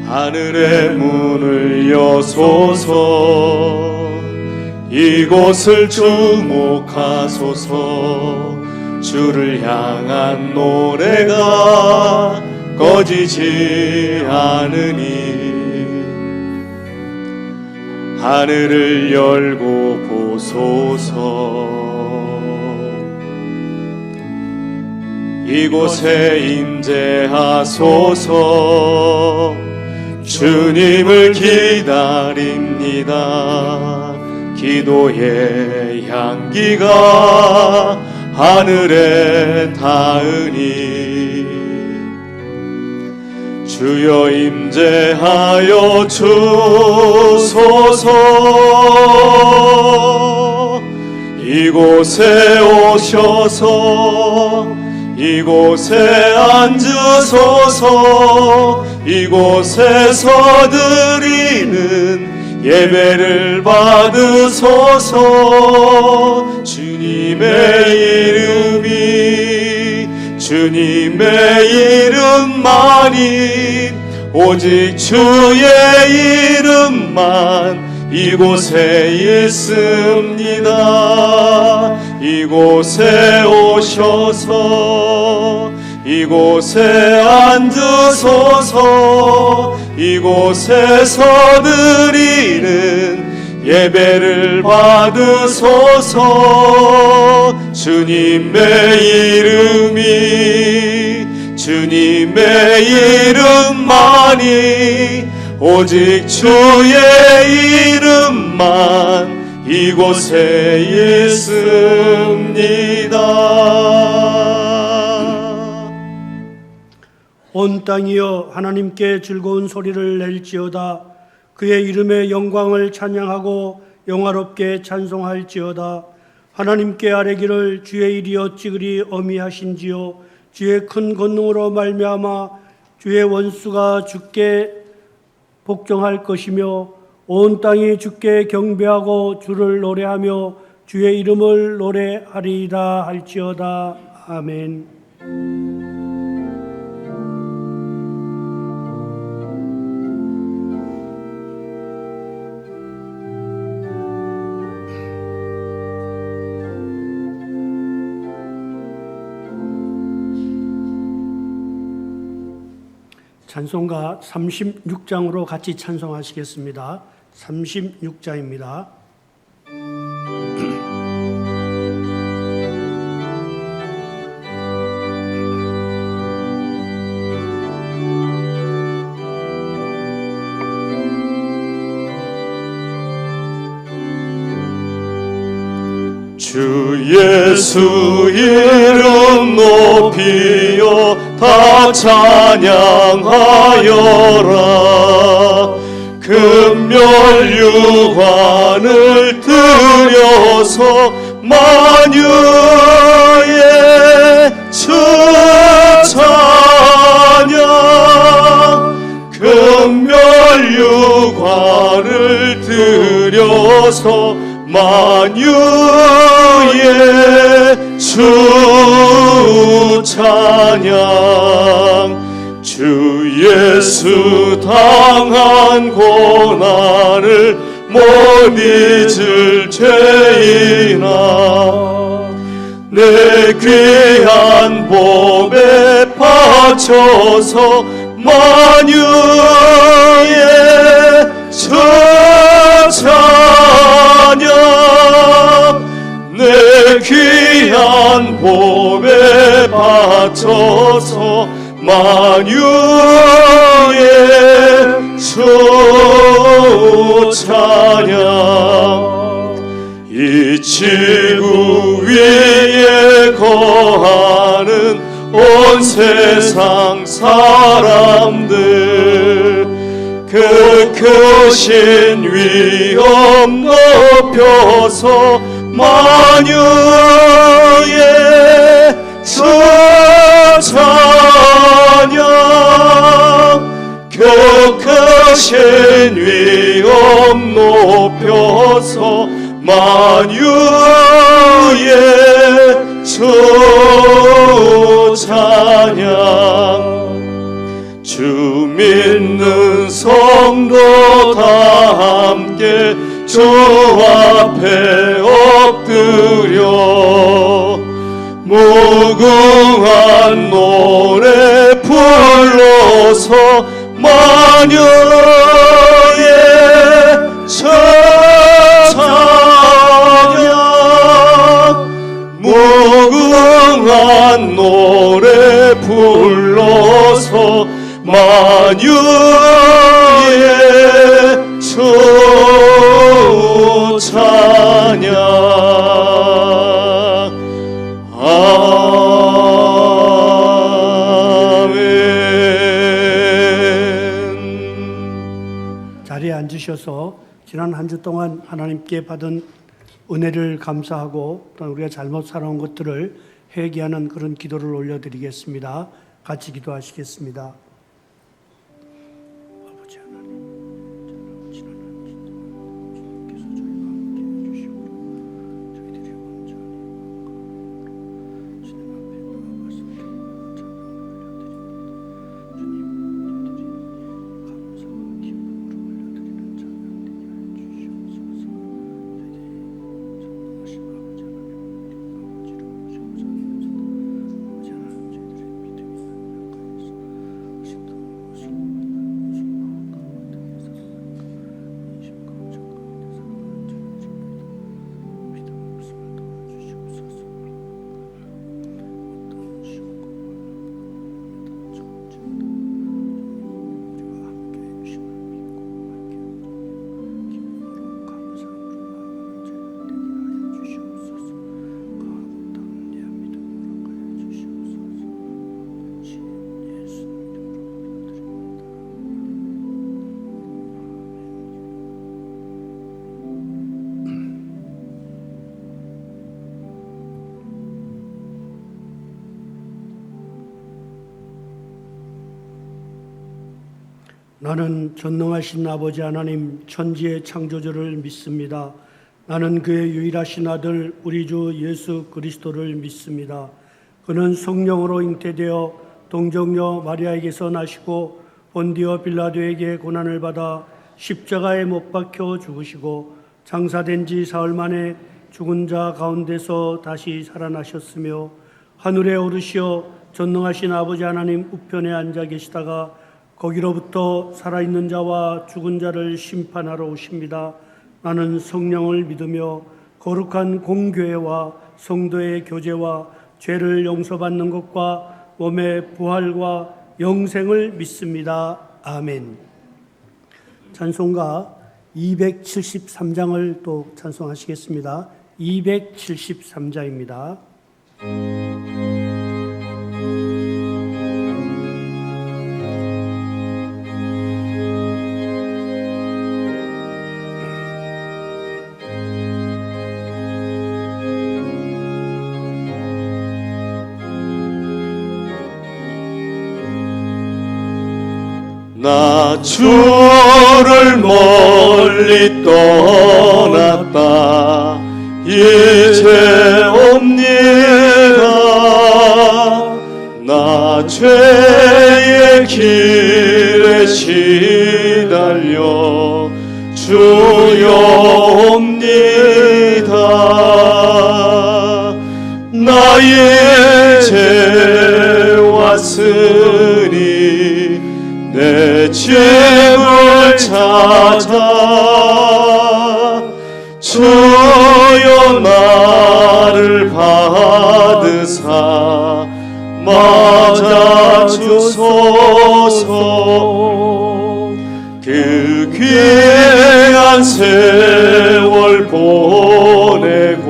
하늘의 문을 여소서, 이곳을 주목하소서. 주를 향한 노래가 꺼지지 않으니 하늘을 열고 보소서. 이곳에 임재하소서. 주님을 기다립니다. 기도의 향기가 하늘에 닿으니 주여 임재하여 주소서. 이곳에 오셔서 이곳에 앉으소서. 이곳에서 드리는 예배를 받으소서. 주님의 이름만이, 오직 주의 이름만 이곳에 있습니다. 이곳에 오셔서 이곳에 앉으소서. 이곳에서 드리는 예배를 받으소서. 주님의 이름만이, 오직 주의 이름만 이곳에 있습니다. 온 땅이여 하나님께 즐거운 소리를 낼지어다. 그의 이름의 영광을 찬양하고 영화롭게 찬송할지어다. 하나님께 아뢰기를 주의 일이 어찌 그리 어미하신지요. 주의 큰 권능으로 말미암아 주의 원수가 주께 복종할 것이며 온 땅이 주께 경배하고 주를 노래하며 주의 이름을 노래하리이다 할지어다. 아멘. 찬송가 36장으로 같이 찬송하시겠습니다. 36장입니다. 주 예수 이름 높이어 다 찬양하여라. 금멸유관을 들여서 만유의 주 찬양. 금멸유관을 들여서 만유의 주 찬양. 주 예수 당한 고난을 못 잊을 죄이나 내 귀한 몸에 바쳐서 만유의 주 찬양. 내 귀한 몸에 바쳐서 만유의 주 찬양. 이 지구 위에 거하는 온 세상 사람들 그 크신 위엄 높여서 만유의 주 찬양. 크신 위엄 높여서 만유의 주 찬양. 주 믿는 성도 다 함께 주 앞에 엎드려 무궁한 노래 불러서 만유의 찬양. 무궁한 노래 불러서 만유의 주 찬양. 아멘. 자리에 앉으셔서 지난 한 주 동안 하나님께 받은 은혜를 감사하고 또 우리가 잘못 살아온 것들을 회개하는 그런 기도를 올려드리겠습니다. 같이 기도하시겠습니다. 아버지 하나님, 지난 한 주 주님께서 저희와 함께 해주시고 저희들이 온전히 주님 앞에 나와서 나는 전능하신 아버지 하나님 천지의 창조주를 믿습니다. 나는 그의 유일하신 아들 우리 주 예수 그리스도를 믿습니다. 그는 성령으로 잉태되어 동정녀 마리아에게서 나시고 본디오 빌라도에게 고난을 받아 십자가에 못 박혀 죽으시고 장사된 지 사흘 만에 죽은 자 가운데서 다시 살아나셨으며 하늘에 오르시어 전능하신 아버지 하나님 우편에 앉아 계시다가 거기로부터 살아있는 자와 죽은 자를 심판하러 오십니다. 나는 성령을 믿으며 거룩한 공교회와 성도의 교제와 죄를 용서받는 것과 몸의 부활과 영생을 믿습니다. 아멘. 찬송가 273장을 또 찬송하시겠습니다. 273장입니다. 나 주를 멀리 떠났다 이제 옵니다. 나 죄의 길에 시달려 주여 옵니다. 나의 죄 왔으니 내 죄를 찾아 주여 나를 받으사 맞아주소서. 그 귀한 세월 보내고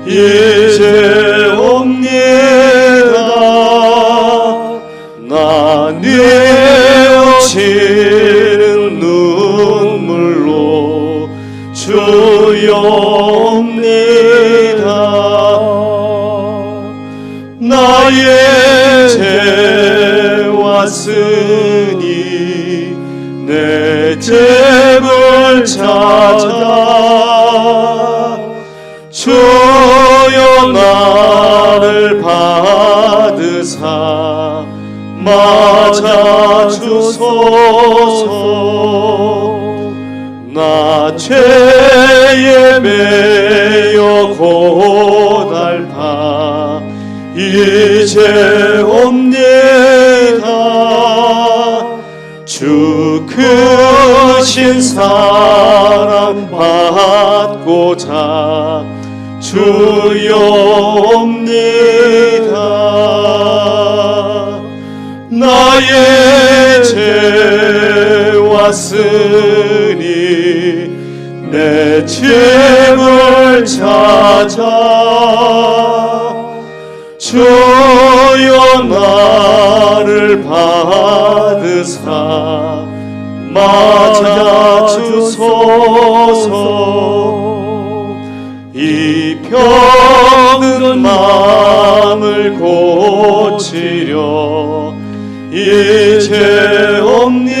이제 옵니다. 나 뉘어지는 눈물로 주여 옵니다. 나의 죄 왔으니 나 죄에 매여 고달파 이제 옵니다. 주 크신 사랑 받고자 주여 옵니다. 나의 죄 왔으니 내 짐을 찾아 주여 나를 받으사 맞아 주소서. 이 병든 마음을 고치려 이제 옵니다.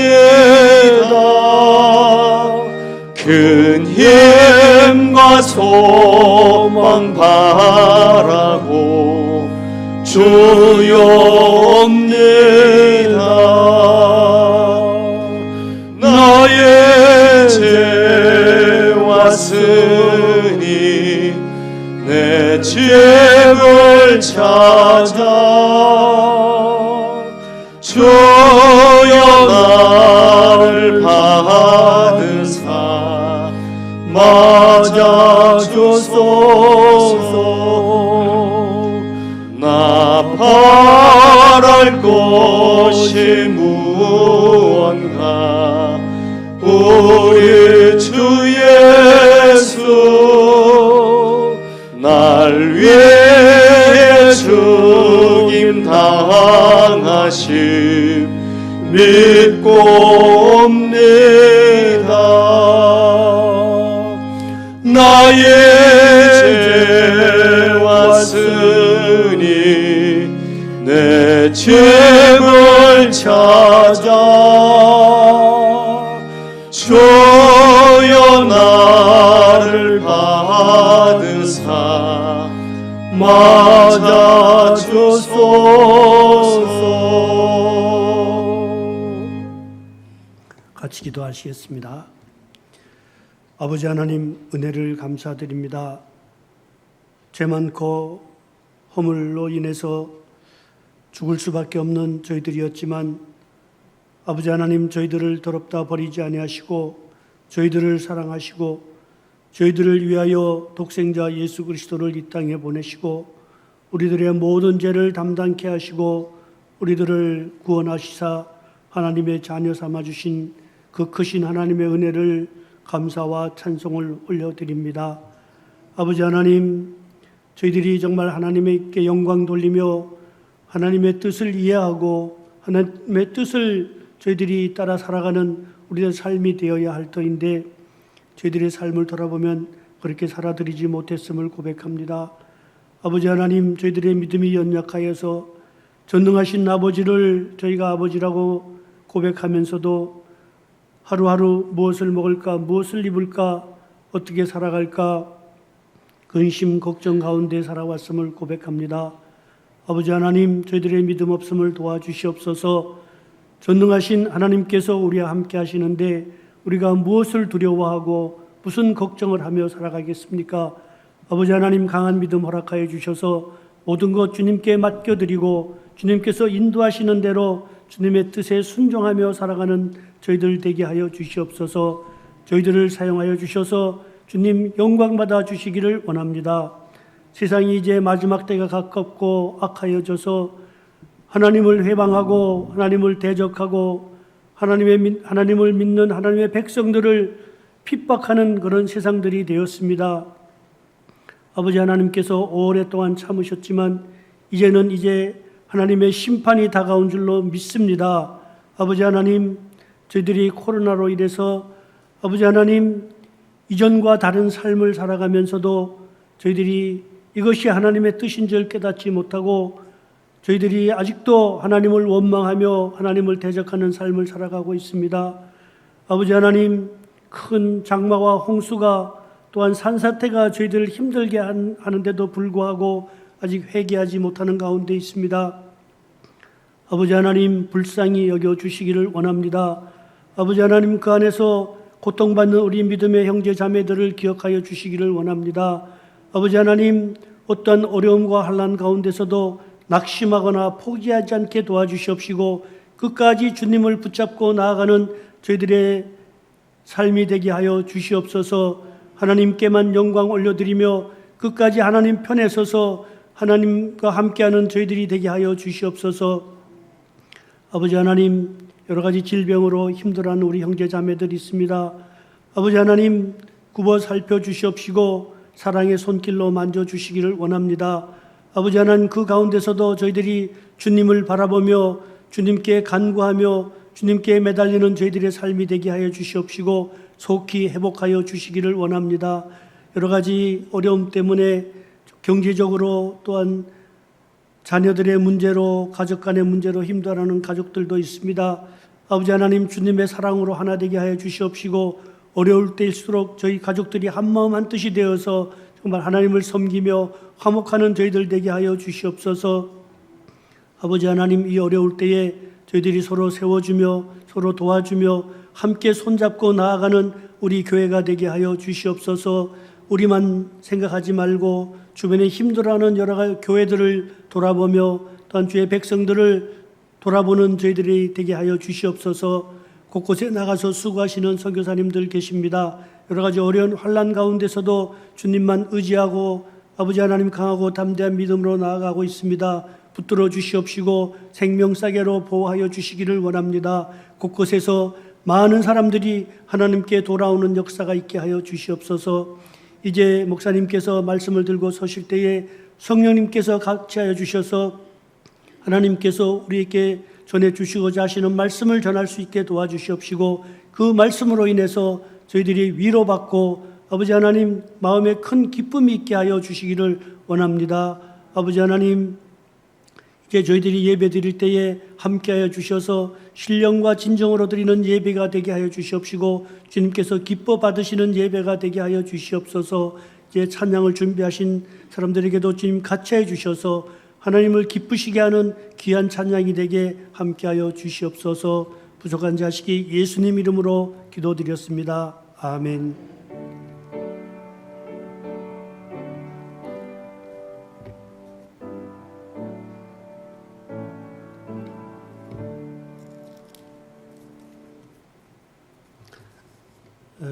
큰 힘과 소망 바라고 주여 옵니다. 나의 죄 왔으니 내 짐을 찾아 주여 나를 받으사 맞아 주소서. 나 바랄 것이 무언가 우리 주 예수 날 위해 죽임 당하심 믿고 옵니다. 나의 죄 왔으니 내 짐을 찾아 주여 나를 받으사 맞아 주소서. 같이 기도하시겠습니다. 아버지 하나님, 은혜를 감사드립니다. 죄 많고 허물로 인해서 죽을 수밖에 없는 저희들이었지만 아버지 하나님, 저희들을 더럽다 버리지 아니하시고 저희들을 사랑하시고 저희들을 위하여 독생자 예수 그리스도를 이 땅에 보내시고 우리들의 모든 죄를 담당케 하시고 우리들을 구원하시사 하나님의 자녀 삼아주신 그 크신 하나님의 은혜를 감사와 찬송을 올려드립니다. 아버지 하나님, 저희들이 정말 하나님께 영광 돌리며 하나님의 뜻을 이해하고 하나님의 뜻을 저희들이 따라 살아가는 우리의 삶이 되어야 할 터인데 저희들의 삶을 돌아보면 그렇게 살아드리지 못했음을 고백합니다. 아버지 하나님, 저희들의 믿음이 연약하여서 전능하신 아버지를 저희가 아버지라고 고백하면서도 하루하루 무엇을 먹을까, 무엇을 입을까, 어떻게 살아갈까 근심, 걱정 가운데 살아왔음을 고백합니다. 아버지 하나님, 저희들의 믿음 없음을 도와주시옵소서. 전능하신 하나님께서 우리와 함께 하시는데 우리가 무엇을 두려워하고 무슨 걱정을 하며 살아가겠습니까? 아버지 하나님, 강한 믿음 허락하여 주셔서 모든 것 주님께 맡겨드리고 주님께서 인도하시는 대로 주님의 뜻에 순종하며 살아가는 저희들 되게 하여 주시옵소서. 저희들을 사용하여 주셔서 주님 영광받아 주시기를 원합니다. 세상이 이제 마지막 때가 가깝고 악하여져서 하나님을 회방하고 하나님을 대적하고 하나님을 믿는 하나님의 백성들을 핍박하는 그런 세상들이 되었습니다. 아버지 하나님께서 오랫동안 참으셨지만 이제는 하나님의 심판이 다가온 줄로 믿습니다. 아버지 하나님, 저희들이 코로나로 인해서 아버지 하나님 이전과 다른 삶을 살아가면서도 저희들이 이것이 하나님의 뜻인 줄 깨닫지 못하고 저희들이 아직도 하나님을 원망하며 하나님을 대적하는 삶을 살아가고 있습니다. 아버지 하나님, 큰 장마와 홍수가 또한 산사태가 저희들을 힘들게 하는데도 불구하고 아직 회개하지 못하는 가운데 있습니다. 아버지 하나님, 불쌍히 여겨주시기를 원합니다. 아버지 하나님, 그 안에서 고통받는 우리 믿음의 형제 자매들을 기억하여 주시기를 원합니다. 아버지 하나님, 어떠한 어려움과 환난 가운데서도 낙심하거나 포기하지 않게 도와주시옵시고 끝까지 주님을 붙잡고 나아가는 저희들의 삶이 되게 하여 주시옵소서. 하나님께만 영광 올려드리며 끝까지 하나님 편에 서서 하나님과 함께하는 저희들이 되게 하여 주시옵소서. 아버지 하나님, 여러 가지 질병으로 힘들어하는 우리 형제 자매들이 있습니다. 아버지 하나님, 굽어 살펴주시옵시고 사랑의 손길로 만져주시기를 원합니다. 아버지 하나님, 그 가운데서도 저희들이 주님을 바라보며 주님께 간구하며 주님께 매달리는 저희들의 삶이 되게 하여 주시옵시고 속히 회복하여 주시기를 원합니다. 여러 가지 어려움 때문에 경제적으로 또한 자녀들의 문제로, 가족 간의 문제로 힘들어하는 가족들도 있습니다. 아버지 하나님, 주님의 사랑으로 하나 되게 하여 주시옵시고 어려울 때일수록 저희 가족들이 한마음 한뜻이 되어서 정말 하나님을 섬기며 화목하는 저희들 되게 하여 주시옵소서. 아버지 하나님, 이 어려울 때에 저희들이 서로 세워주며 서로 도와주며 함께 손잡고 나아가는 우리 교회가 되게 하여 주시옵소서. 우리만 생각하지 말고 주변에 힘들어하는 여러 가지 교회들을 돌아보며 또한 주의 백성들을 돌아보는 저희들이 되게 하여 주시옵소서. 곳곳에 나가서 수고하시는 선교사님들 계십니다. 여러 가지 어려운 환난 가운데서도 주님만 의지하고 아버지 하나님 강하고 담대한 믿음으로 나아가고 있습니다. 붙들어 주시옵시고 생명사계로 보호하여 주시기를 원합니다. 곳곳에서 많은 사람들이 하나님께 돌아오는 역사가 있게 하여 주시옵소서. 이제 목사님께서 말씀을 들고 서실 때에 성령님께서 같이 하여 주셔서 하나님께서 우리에게 전해주시고자 하시는 말씀을 전할 수 있게 도와주시옵시고 그 말씀으로 인해서 저희들이 위로받고 아버지 하나님 마음에 큰 기쁨이 있게 하여 주시기를 원합니다. 아버지 하나님, 이제 저희들이 예배 드릴 때에 함께하여 주셔서 신령과 진정으로 드리는 예배가 되게 하여 주시옵시고 주님께서 기뻐 받으시는 예배가 되게 하여 주시옵소서. 이제 찬양을 준비하신 사람들에게도 주님 같이 해 주셔서 하나님을 기쁘시게 하는 귀한 찬양이 되게 함께하여 주시옵소서. 부족한 자식이 예수님 이름으로 기도드렸습니다. 아멘.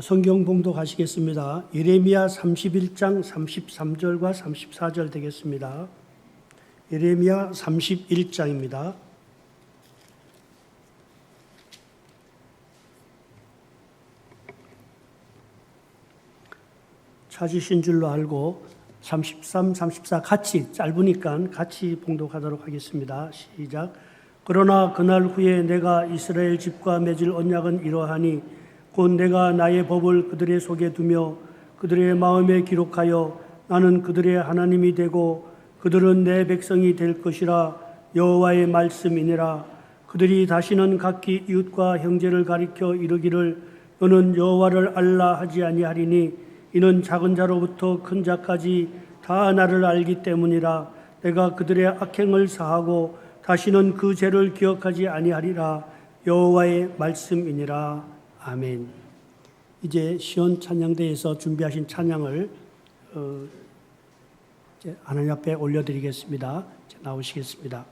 성경 봉독하시겠습니다. 예레미야 31장 33절과 34절 되겠습니다. 예레미야 31장입니다. 찾으신 줄로 알고 33, 34 같이 짧으니까 같이 봉독하도록 하겠습니다. 시작. 그러나 그날 후에 내가 이스라엘 집과 맺을 언약은 이러하니 곧 내가 나의 법을 그들의 속에 두며 그들의 마음에 기록하여 나는 그들의 하나님이 되고 그들은 내 백성이 될 것이라. 여호와의 말씀이니라. 그들이 다시는 각기 이웃과 형제를 가리켜 이르기를 너는 여호와를 알라 하지 아니하리니 이는 작은 자로부터 큰 자까지 다 나를 알기 때문이라. 내가 그들의 악행을 사하고 다시는 그 죄를 기억하지 아니하리라. 여호와의 말씀이니라. 아멘. 이제 시온 찬양대에서 준비하신 찬양을 하나님 앞에 올려드리겠습니다. 나오시겠습니다.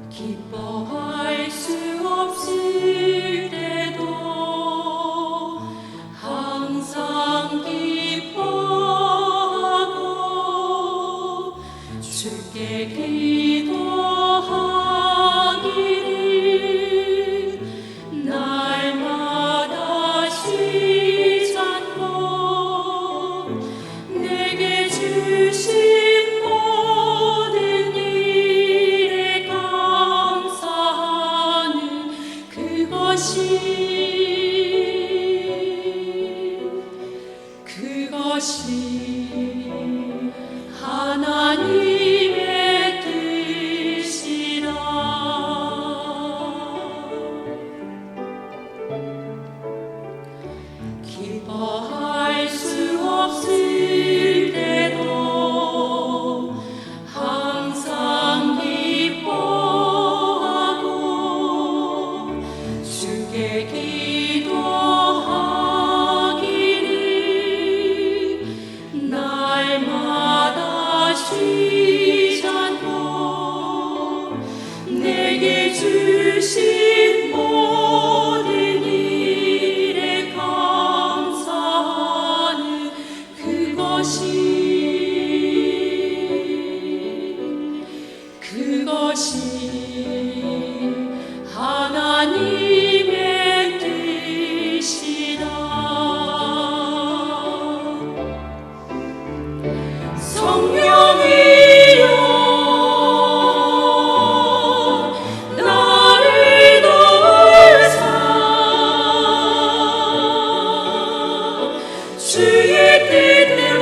기뻐할 수 없을 때도 항상 기뻐하고 주께 기도하기를 날마다 쉬지 않고 내게 주신 그것이 주께 기도하기를 날마다 쉬지 않고 내게 주신 모든 일에 감사하는 그것이 하나님의 뜻이다. 성령이여 나를 도우사 주의 뜻대로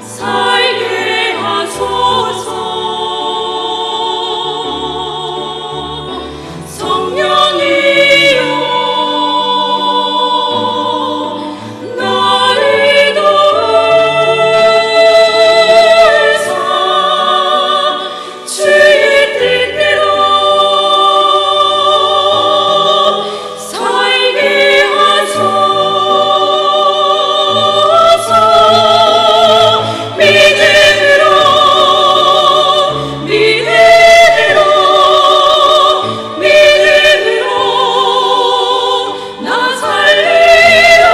살게 하소서. 성령이여 나를 도우사 주의 뜻대로 살게 하소서. 믿음으로 나 살리라.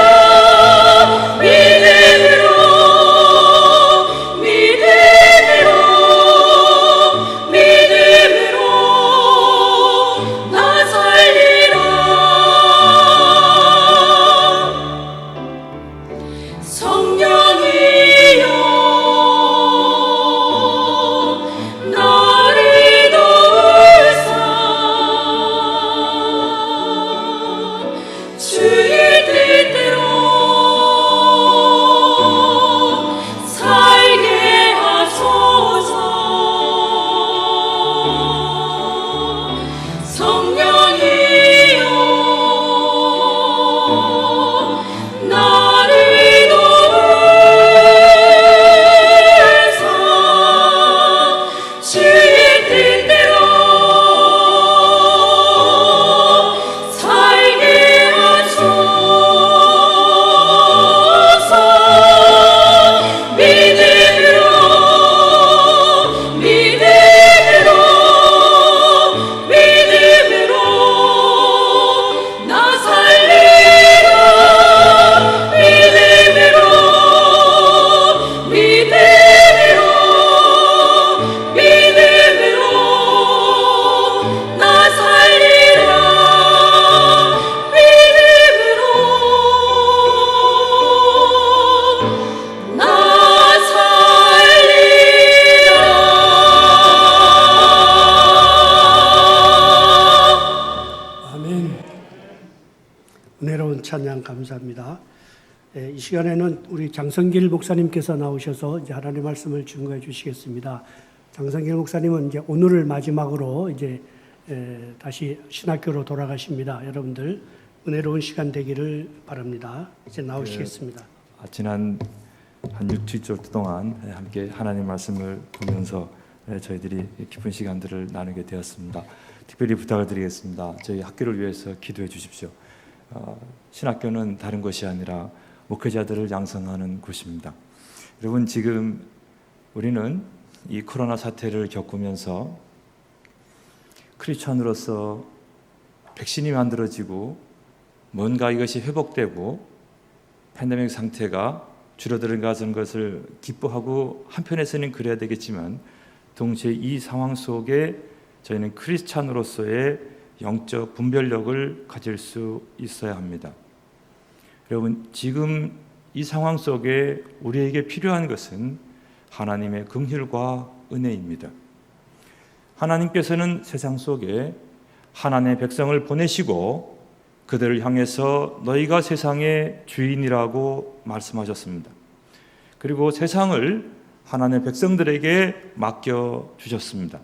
믿음으로 나 살리라. 성령이여 나를 도우사 주의 뜻대로 살게 하소서. 성령이여 나를 도우사 주의 뜻대로 살게 하소서. 믿음으로 나 살리라. 믿음으로 나 살리라. 믿음으로 나 살리라. 아멘. 은혜로운 찬양 감사합니다. 이 시간에는 우리 장성길 목사님께서 나오셔서 이제 하나님의 말씀을 증거해 주시겠습니다. 장성길 목사님은 이제 오늘을 마지막으로 이제 다시 신학교로 돌아가십니다. 여러분들 은혜로운 시간 되기를 바랍니다. 이제 나오시겠습니다. 지난 한 6-7주 동안 함께 하나님 말씀을 보면서 저희들이 깊은 시간들을 나누게 되었습니다. 특별히 부탁을 드리겠습니다. 저희 학교를 위해서 기도해 주십시오. 신학교는 다른 것이 아니라 목회자들을 양성하는 곳입니다. 여러분, 지금 우리는 이 코로나 사태를 겪으면서 크리스찬으로서 백신이 만들어지고 뭔가 이것이 회복되고 팬데믹 상태가 줄어드는 것을 기뻐하고 한편에서는 그래야 되겠지만 동시에 이 상황 속에 저희는 크리스찬으로서의 영적 분별력을 가질 수 있어야 합니다. 여러분, 지금 이 상황 속에 우리에게 필요한 것은 하나님의 긍휼과 은혜입니다. 하나님께서는 세상 속에 하나님의 백성을 보내시고 그들을 향해서 너희가 세상의 주인이라고 말씀하셨습니다. 그리고 세상을 하나님의 백성들에게 맡겨주셨습니다.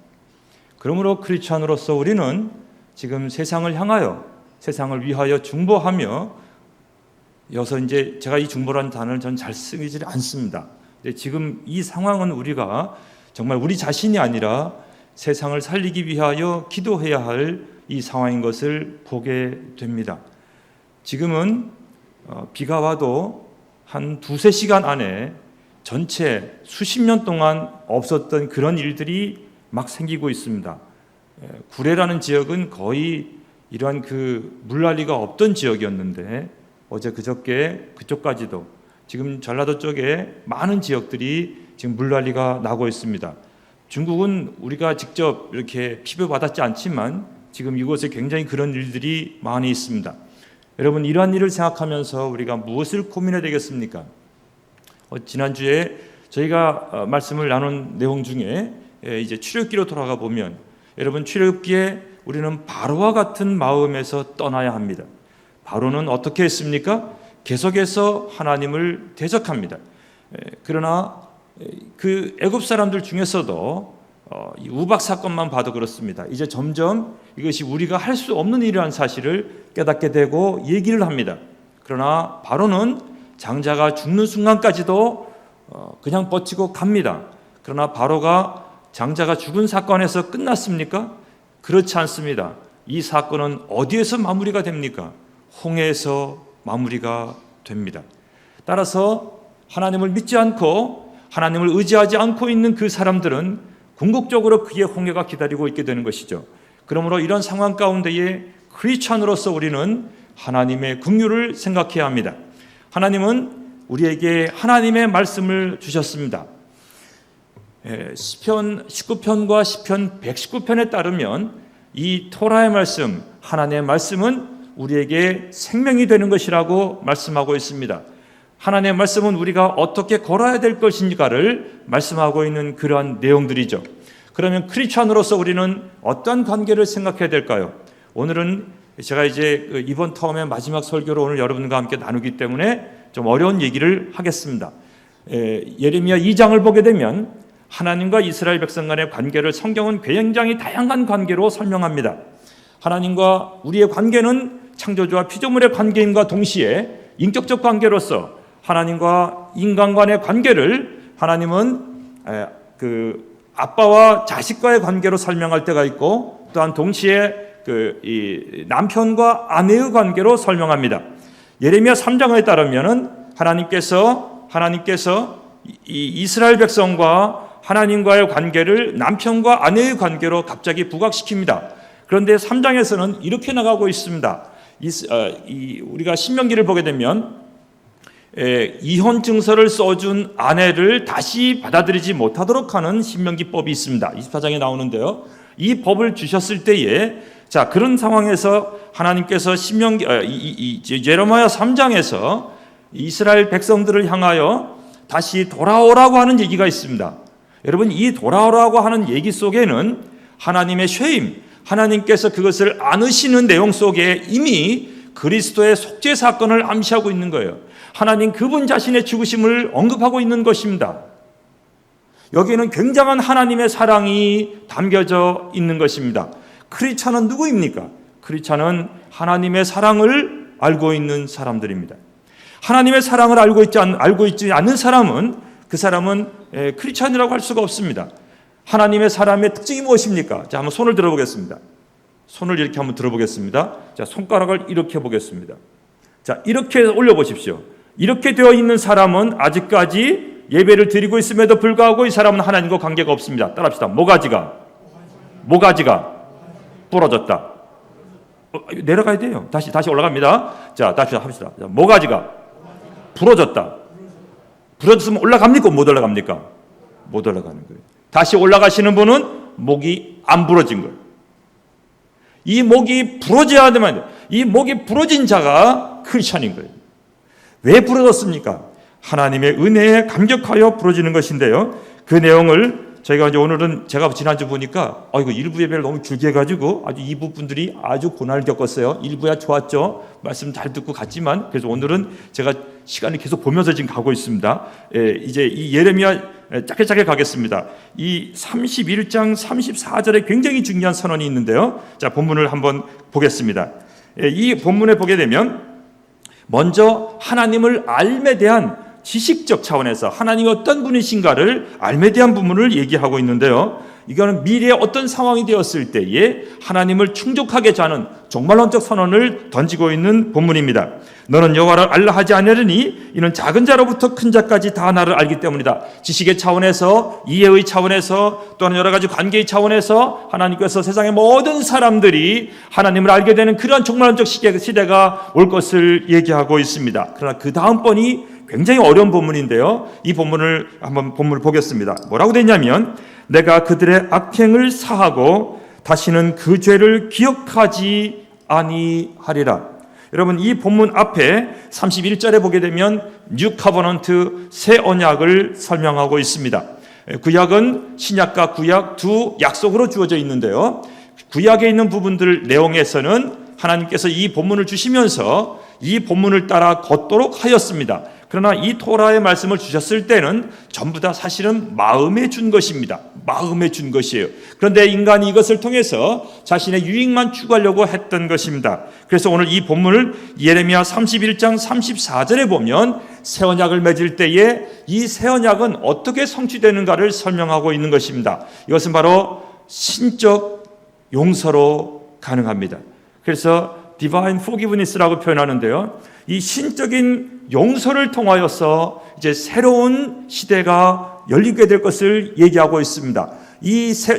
그러므로 크리스찬으로서 우리는 지금 세상을 향하여, 세상을 위하여 중보하며, 여기서 이제 제가 이 중보라는 단어를 전 잘 쓰지 않습니다. 지금 이 상황은 우리가 정말 우리 자신이 아니라 세상을 살리기 위하여 기도해야 할 이 상황인 것을 보게 됩니다. 지금은 비가 와도 한 2-3시간 안에 전체 수십 년 동안 없었던 그런 일들이 막 생기고 있습니다. 구례라는 지역은 거의 이러한 그 물난리가 없던 지역이었는데 어제 그저께 그쪽까지도 지금 전라도 쪽에 많은 지역들이 지금 물난리가 나고 있습니다. 중국은 우리가 직접 이렇게 피부받았지 않지만 지금 이곳에 굉장히 그런 일들이 많이 있습니다. 여러분, 이러한 일을 생각하면서 우리가 무엇을 고민해야 되겠습니까? 지난주에 저희가 말씀을 나눈 내용 중에 이제 출애굽기로 돌아가 보면 여러분, 출애굽기에 우리는 바로와 같은 마음에서 떠나야 합니다. 바로는 어떻게 했습니까? 계속해서 하나님을 대적합니다. 그러나 그 애굽 사람들 중에서도 이 우박 사건만 봐도 그렇습니다. 이제 점점 이것이 우리가 할 수 없는 일이라는 사실을 깨닫게 되고 얘기를 합니다. 그러나 바로는 장자가 죽는 순간까지도 그냥 버티고 갑니다. 그러나 바로가 장자가 죽은 사건에서 끝났습니까? 그렇지 않습니다. 이 사건은 어디에서 마무리가 됩니까? 홍해에서 마무리가 됩니다. 따라서 하나님을 믿지 않고 하나님을 의지하지 않고 있는 그 사람들은 궁극적으로 그의 홍해가 기다리고 있게 되는 것이죠. 그러므로 이런 상황 가운데에 크리스찬으로서 우리는 하나님의 긍휼을 생각해야 합니다. 하나님은 우리에게 하나님의 말씀을 주셨습니다. 시편 19편과 시편 119편에 따르면 이 토라의 말씀, 하나님의 말씀은 우리에게 생명이 되는 것이라고 말씀하고 있습니다. 하나님의 말씀은 우리가 어떻게 걸어야 될 것인가를 말씀하고 있는 그러한 내용들이죠. 그러면 크리스찬으로서 우리는 어떤 관계를 생각해야 될까요? 오늘은 제가 이제 이번 터움의 마지막 설교로 오늘 여러분과 함께 나누기 때문에 좀 어려운 얘기를 하겠습니다. 예레미야 2장을 보게 되면 하나님과 이스라엘 백성 간의 관계를 성경은 굉장히 다양한 관계로 설명합니다. 하나님과 우리의 관계는 창조주와 피조물의 관계임과 동시에 인격적 관계로서 하나님과 인간 간의 관계를 하나님은 그 아빠와 자식과의 관계로 설명할 때가 있고 또한 동시에 이 남편과 아내의 관계로 설명합니다. 예레미야 3장에 따르면은 하나님께서 이 이스라엘 백성과 하나님과의 관계를 남편과 아내의 관계로 갑자기 부각시킵니다. 그런데 3장에서는 이렇게 나가고 있습니다. 우리가 신명기를 보게 되면 이혼 증서를 써준 아내를 다시 받아들이지 못하도록 하는 신명기법이 있습니다. 24장에 나오는데요. 이 법을 주셨을 때에 자, 그런 상황에서 하나님께서 예레미야 3장에서 이스라엘 백성들을 향하여 다시 돌아오라고 하는 얘기가 있습니다. 여러분, 이 돌아오라고 하는 얘기 속에는 하나님의 쉐임, 하나님께서 그것을 안으시는 내용 속에 이미 그리스도의 속죄 사건을 암시하고 있는 거예요. 하나님 그분 자신의 죽으심을 언급하고 있는 것입니다. 여기에는 굉장한 하나님의 사랑이 담겨져 있는 것입니다. 크리스찬은 누구입니까? 크리스찬은 하나님의 사랑을 알고 있는 사람들입니다. 하나님의 사랑을 알고 있지 않는 사람은 그 사람은 크리스찬이라고 할 수가 없습니다. 하나님의 사람의 특징이 무엇입니까? 자, 한번 손을 들어보겠습니다. 손을 이렇게 한번 들어보겠습니다. 자, 손가락을 이렇게 보겠습니다. 자, 이렇게 올려보십시오. 이렇게 되어 있는 사람은 아직까지 예배를 드리고 있음에도 불구하고 이 사람은 하나님과 관계가 없습니다. 따라합시다. 모가지가 부러졌다. 내려가야 돼요. 다시 올라갑니다. 자, 다시 합시다. 자, 모가지가 부러졌다. 부러졌으면 올라갑니까? 못 올라갑니까? 못 올라가는 거예요. 다시 올라가시는 분은 목이 안 부러진 거예요. 이 목이 부러져야 되면 이 목이 부러진 자가 크리스찬인 거예요. 왜 부러졌습니까? 하나님의 은혜에 감격하여 부러지는 것인데요. 그 내용을 저희가 이제 오늘은 제가 지난주 보니까 이거 일부 예배를 너무 길게 해가지고 아주 2부 분들이 아주 고난을 겪었어요. 1부야 좋았죠. 말씀 잘 듣고 갔지만 그래서 오늘은 제가 시간을 계속 보면서 지금 가고 있습니다. 이제 이 예레미야 짧게 가겠습니다. 이 31장 34절에 굉장히 중요한 선언이 있는데요. 자, 본문을 한번 보겠습니다. 이 본문에 보게 되면 먼저 하나님을 알에 대한 지식적 차원에서 하나님이 어떤 분이신가를 알에 대한 부분을 얘기하고 있는데요. 이거는 미래의 어떤 상황이 되었을 때에 하나님을 충족하게 하는 종말론적 선언을 던지고 있는 본문입니다. 너는 여호와를 알라 하지 아니하리니 이는 작은 자로부터 큰 자까지 다 나를 알기 때문이다. 지식의 차원에서, 이해의 차원에서, 또한 여러 가지 관계의 차원에서 하나님께서 세상의 모든 사람들이 하나님을 알게 되는 그러한 종말론적 시대가 올 것을 얘기하고 있습니다. 그러나 그 다음 번이 굉장히 어려운 본문인데요. 이 본문을 한번 보겠습니다. 뭐라고 되냐면 내가 그들의 악행을 사하고 다시는 그 죄를 기억하지 아니하리라. 여러분, 이 본문 앞에 31절에 보게 되면 뉴 커버넌트, 새 언약을 설명하고 있습니다. 구약은 신약과 구약 두 약속으로 주어져 있는데요. 구약에 있는 부분들 내용에서는 하나님께서 이 본문을 주시면서 이 본문을 따라 걷도록 하였습니다. 그러나 이 토라의 말씀을 주셨을 때는 전부 다 사실은 마음에 준 것입니다. 마음에 준 것이에요. 그런데 인간이 이것을 통해서 자신의 유익만 추구하려고 했던 것입니다. 그래서 오늘 이 본문을 예레미야 31장 34절에 보면 새 언약을 맺을 때에 이 새 언약은 어떻게 성취되는가를 설명하고 있는 것입니다. 이것은 바로 신적 용서로 가능합니다. 그래서 Divine Forgiveness라고 표현하는데요. 이 신적인 용서를 통하여서 이제 새로운 시대가 열리게 될 것을 얘기하고 있습니다.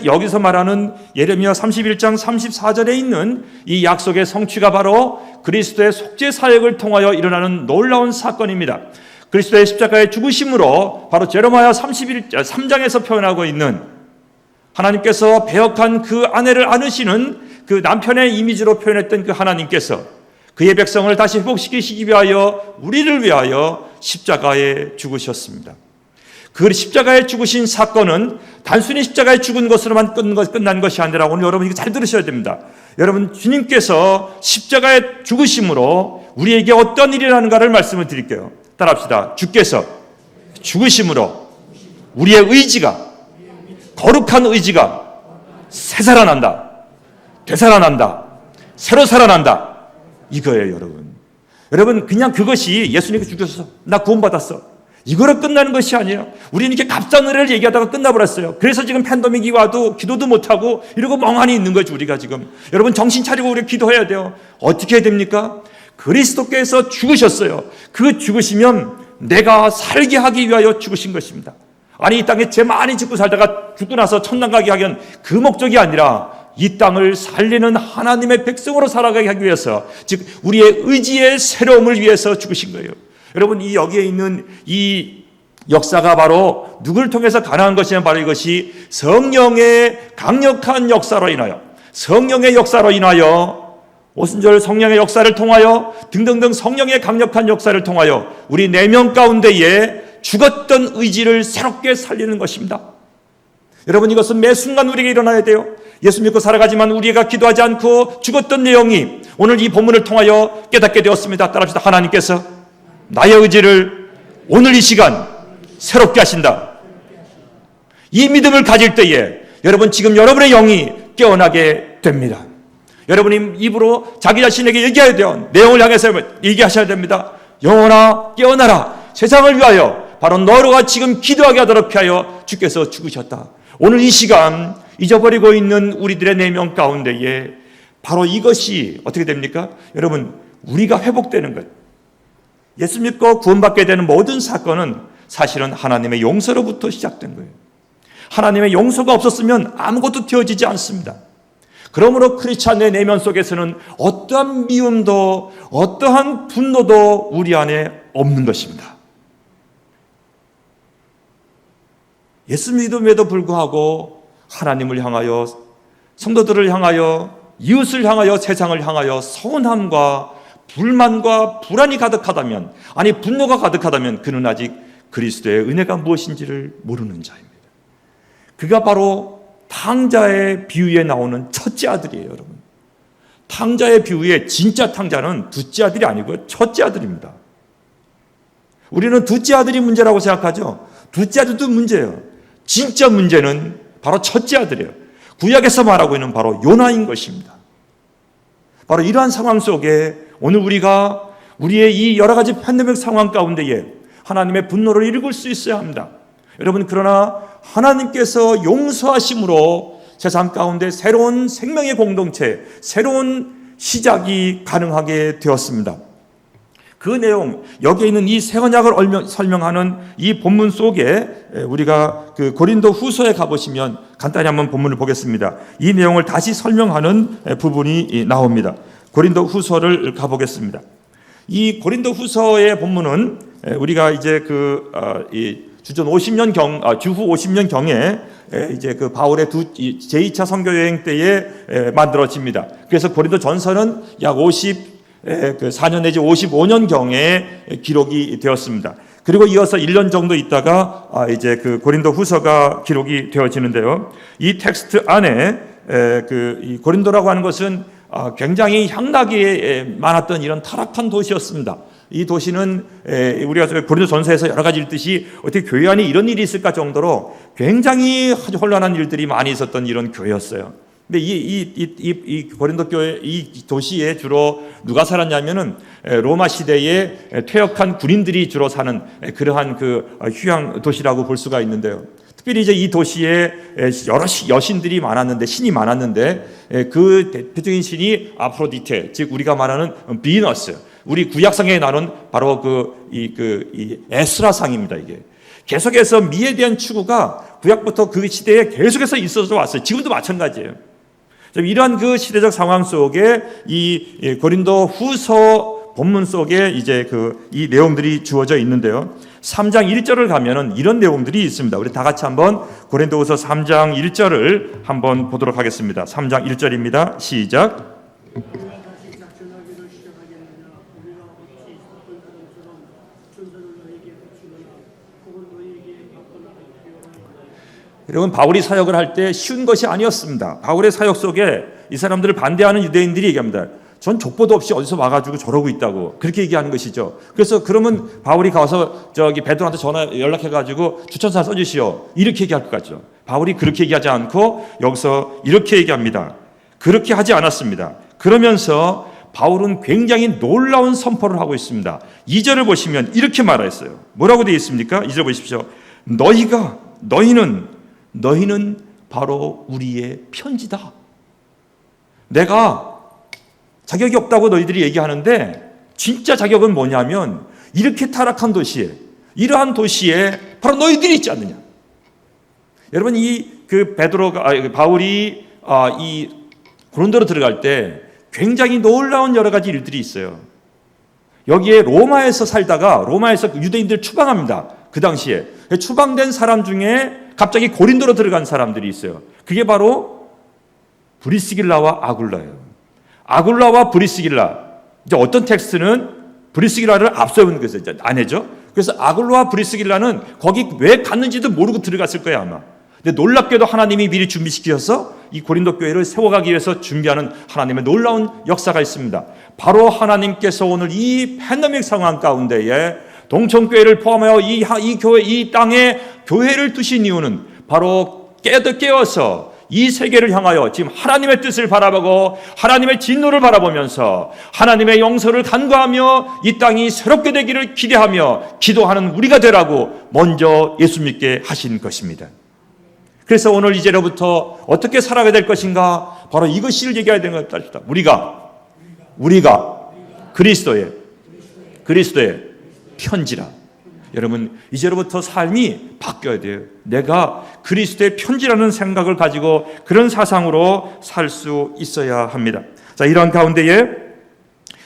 여기서 말하는 예레미야 31장 34절에 있는 이 약속의 성취가 바로 그리스도의 속죄 사역을 통하여 일어나는 놀라운 사건입니다. 그리스도의 십자가의 죽으심으로 바로 제레미야 3장에서 표현하고 있는 하나님께서 배역한 그 아내를 안으시는 그 남편의 이미지로 표현했던 그 하나님께서 그의 백성을 다시 회복시키시기 위하여 우리를 위하여 십자가에 죽으셨습니다. 그 십자가에 죽으신 사건은 단순히 십자가에 죽은 것으로만 끝난 것이 아니라 오늘 여러분 이거 잘 들으셔야 됩니다. 여러분, 주님께서 십자가에 죽으심으로 우리에게 어떤 일이 일어나는가를 말씀을 드릴게요. 따라합시다. 주께서 죽으심으로 우리의 의지가, 거룩한 의지가 새살아난다, 되살아난다, 새로 살아난다, 이거예요. 여러분 그냥 그것이 예수님께서 죽으셔서 나 구원받았어, 이거로 끝나는 것이 아니에요. 우리는 이렇게 값싼 은혜를 얘기하다가 끝나버렸어요. 그래서 지금 팬데믹이 와도 기도도 못하고 이러고 멍하니 있는 거죠. 우리가 지금 여러분 정신 차리고 우리 기도해야 돼요. 어떻게 해야 됩니까? 그리스도께서 죽으셨어요. 그 죽으시면 내가 살게 하기 위하여 죽으신 것입니다. 아니, 이 땅에 죄 많이 짓고 살다가 죽고 나서 천당 가게 하기엔 그 목적이 아니라 이 땅을 살리는 하나님의 백성으로 살아가게 하기 위해서, 즉 우리의 의지의 새로움을 위해서 죽으신 거예요. 여러분, 이 여기에 있는 이 역사가 바로 누구를 통해서 가능한 것이냐면 바로 이것이 성령의 강력한 역사로 인하여, 성령의 역사로 인하여, 오순절 성령의 역사를 통하여 등등등 성령의 강력한 역사를 통하여 우리 내면 가운데에 죽었던 의지를 새롭게 살리는 것입니다. 여러분, 이것은 매 순간 우리에게 일어나야 돼요. 예수 믿고 살아가지만 우리가 기도하지 않고 죽었던 내용이 오늘 이 본문을 통하여 깨닫게 되었습니다. 따라합시다. 하나님께서 나의 의지를 오늘 이 시간 새롭게 하신다. 이 믿음을 가질 때에 여러분, 지금 여러분의 영이 깨어나게 됩니다. 여러분이 입으로 자기 자신에게 얘기해야 돼요. 내용을 향해서 얘기하셔야 됩니다. 영혼아 깨어나라. 세상을 위하여 바로 너가 지금 기도하게 하도록 하여 주께서 죽으셨다. 오늘 이 시간 잊어버리고 있는 우리들의 내면 가운데에 바로 이것이 어떻게 됩니까? 여러분, 우리가 회복되는 것, 예수 믿고 구원받게 되는 모든 사건은 사실은 하나님의 용서로부터 시작된 거예요. 하나님의 용서가 없었으면 아무것도 되어지지 않습니다. 그러므로 크리스찬의 내면 속에서는 어떠한 미움도 어떠한 분노도 우리 안에 없는 것입니다. 예수 믿음에도 불구하고 하나님을 향하여, 성도들을 향하여, 이웃을 향하여, 세상을 향하여 서운함과 불만과 불안이 가득하다면, 아니 분노가 가득하다면 그는 아직 그리스도의 은혜가 무엇인지를 모르는 자입니다. 그가 바로 탕자의 비유에 나오는 첫째 아들이에요. 여러분, 탕자의 비유에 진짜 탕자는 둘째 아들이 아니고요, 첫째 아들입니다. 우리는 둘째 아들이 문제라고 생각하죠. 둘째 아들도 문제예요. 진짜 문제는 바로 첫째 아들이에요. 구약에서 말하고 있는 바로 요나인 것입니다. 바로 이러한 상황 속에 오늘 우리가 우리의 이 여러 가지 팬데믹 상황 가운데에 하나님의 분노를 읽을 수 있어야 합니다. 여러분, 그러나 하나님께서 용서하심으로 세상 가운데 새로운 생명의 공동체, 새로운 시작이 가능하게 되었습니다. 그 내용, 여기에 있는 이 새 언약을 설명하는 이 본문 속에 우리가 그 고린도 후서에 가보시면 간단히 한번 본문을 보겠습니다. 이 내용을 다시 설명하는 부분이 나옵니다. 고린도 후서를 가보겠습니다. 이 고린도 후서의 본문은 우리가 이제 주전 50년 주후 50년 경에 이제 그 바울의 제2차 선교 여행 때에 만들어집니다. 그래서 고린도 전서는 약 54년 내지 55년 경에 기록이 되었습니다. 그리고 이어서 1년 정도 있다가 이제 그 고린도 후서가 기록이 되어지는데요. 이 텍스트 안에 이 고린도라고 하는 것은 굉장히 향락이 많았던 이런 타락한 도시였습니다. 이 도시는 우리가 고린도 전서에서 여러 가지 읽듯이 어떻게 교회 안에 이런 일이 있을까 정도로 굉장히 혼란한 일들이 많이 있었던 이런 교회였어요. 근데 이 고린도 교회 이 도시에 주로 누가 살았냐면은 로마 시대에 퇴역한 군인들이 주로 사는 그러한 그 휴양 도시라고 볼 수가 있는데요. 특별히 이제 이 도시에 여러 여신들이 많았는데, 신이 많았는데 그 대표적인 신이 아프로디테, 즉 우리가 말하는 비너스, 우리 구약성에 나오는 바로 이 에스라상입니다. 이게 계속해서 미에 대한 추구가 구약부터 그 시대에 계속해서 있어서 왔어요. 지금도 마찬가지예요. 이러한 그 시대적 상황 속에 이 고린도 후서 본문 속에 이제 이 내용들이 주어져 있는데요. 3장 1절을 가면은 이런 내용들이 있습니다. 우리 다 같이 한번 고린도후서 3장 1절을 한번 보도록 하겠습니다. 3장 1절입니다. 시작. 여러분, 바울이 사역을 할 때 쉬운 것이 아니었습니다. 바울의 사역 속에 이 사람들을 반대하는 유대인들이 얘기합니다. 전 족보도 없이 어디서 와가지고 저러고 있다고 그렇게 얘기하는 것이죠. 그래서 그러면 바울이 가서 베드로한테 연락해가지고 추천서 써주시오 이렇게 얘기할 것 같죠. 바울이 그렇게 얘기하지 않고 여기서 이렇게 얘기합니다. 그렇게 하지 않았습니다. 그러면서 바울은 굉장히 놀라운 선포를 하고 있습니다. 2절을 보시면 이렇게 말했어요. 뭐라고 되어 있습니까? 2절 보십시오. 너희는 바로 우리의 편지다. 내가 자격이 없다고 너희들이 얘기하는데 진짜 자격은 뭐냐면 이렇게 타락한 도시에, 이러한 도시에 바로 너희들이 있지 않느냐. 여러분, 바울이 이 고린도로 들어갈 때 굉장히 놀라운 여러 가지 일들이 있어요. 여기에 로마에서 살다가 로마에서 유대인들 추방합니다. 그 당시에 추방된 사람 중에 갑자기 고린도로 들어간 사람들이 있어요. 그게 바로 브리스길라와 아굴라예요. 아굴라와 브리스길라. 이제 어떤 텍스트는 브리스길라를 앞서는 것을 안 해죠. 그래서 아굴라와 브리스길라는 거기 왜 갔는지도 모르고 들어갔을 거예요, 아마. 근데 놀랍게도 하나님이 미리 준비시켜서 이 고린도 교회를 세워가기 위해서 준비하는 하나님의 놀라운 역사가 있습니다. 바로 하나님께서 오늘 이 팬데믹 상황 가운데에 동천교회를 포함하여 이 땅에 교회를 두신 이유는 바로 깨어서 이 세계를 향하여 지금 하나님의 뜻을 바라보고 하나님의 진노를 바라보면서 하나님의 용서를 간구하며 이 땅이 새롭게 되기를 기대하며 기도하는 우리가 되라고 먼저 예수 믿게 하신 것입니다. 그래서 오늘 이제로부터 어떻게 살아가야 될 것인가, 바로 이것을 얘기해야 되는 것입니다. 우리가 그리스도의 편지라. 여러분, 이제로부터 삶이 바뀌어야 돼요. 내가 그리스도의 편지라는 생각을 가지고 그런 사상으로 살 수 있어야 합니다. 자, 이런 가운데에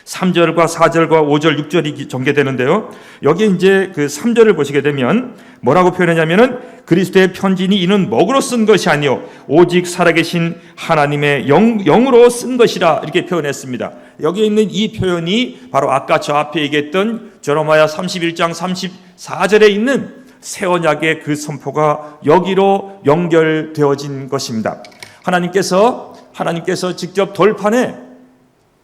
3절과 4절과 5절, 6절이 전개되는데요. 여기 이제 그 3절을 보시게 되면 뭐라고 표현하냐면은 그리스도의 편지니 이는 먹으로 쓴 것이 아니요 오직 살아계신 하나님의 영으로 쓴 것이라 이렇게 표현했습니다. 여기 있는 이 표현이 바로 아까 저 앞에 얘기했던 제레미야 31장 34절에 있는 새 언약의 그 선포가 여기로 연결되어진 것입니다. 하나님께서 직접 돌판에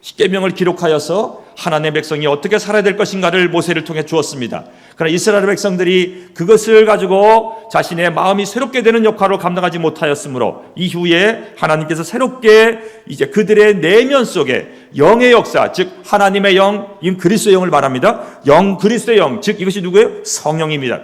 십계명을 기록하여서 하나님의 백성이 어떻게 살아야 될 것인가를 모세를 통해 주었습니다. 그러나 이스라엘 백성들이 그것을 가지고 자신의 마음이 새롭게 되는 역할을 감당하지 못하였으므로 이후에 하나님께서 새롭게 이제 그들의 내면 속에 영의 역사, 즉 하나님의 영, 이 그리스도의 영을 말합니다. 그리스도의 영, 즉 이것이 누구예요? 성령입니다.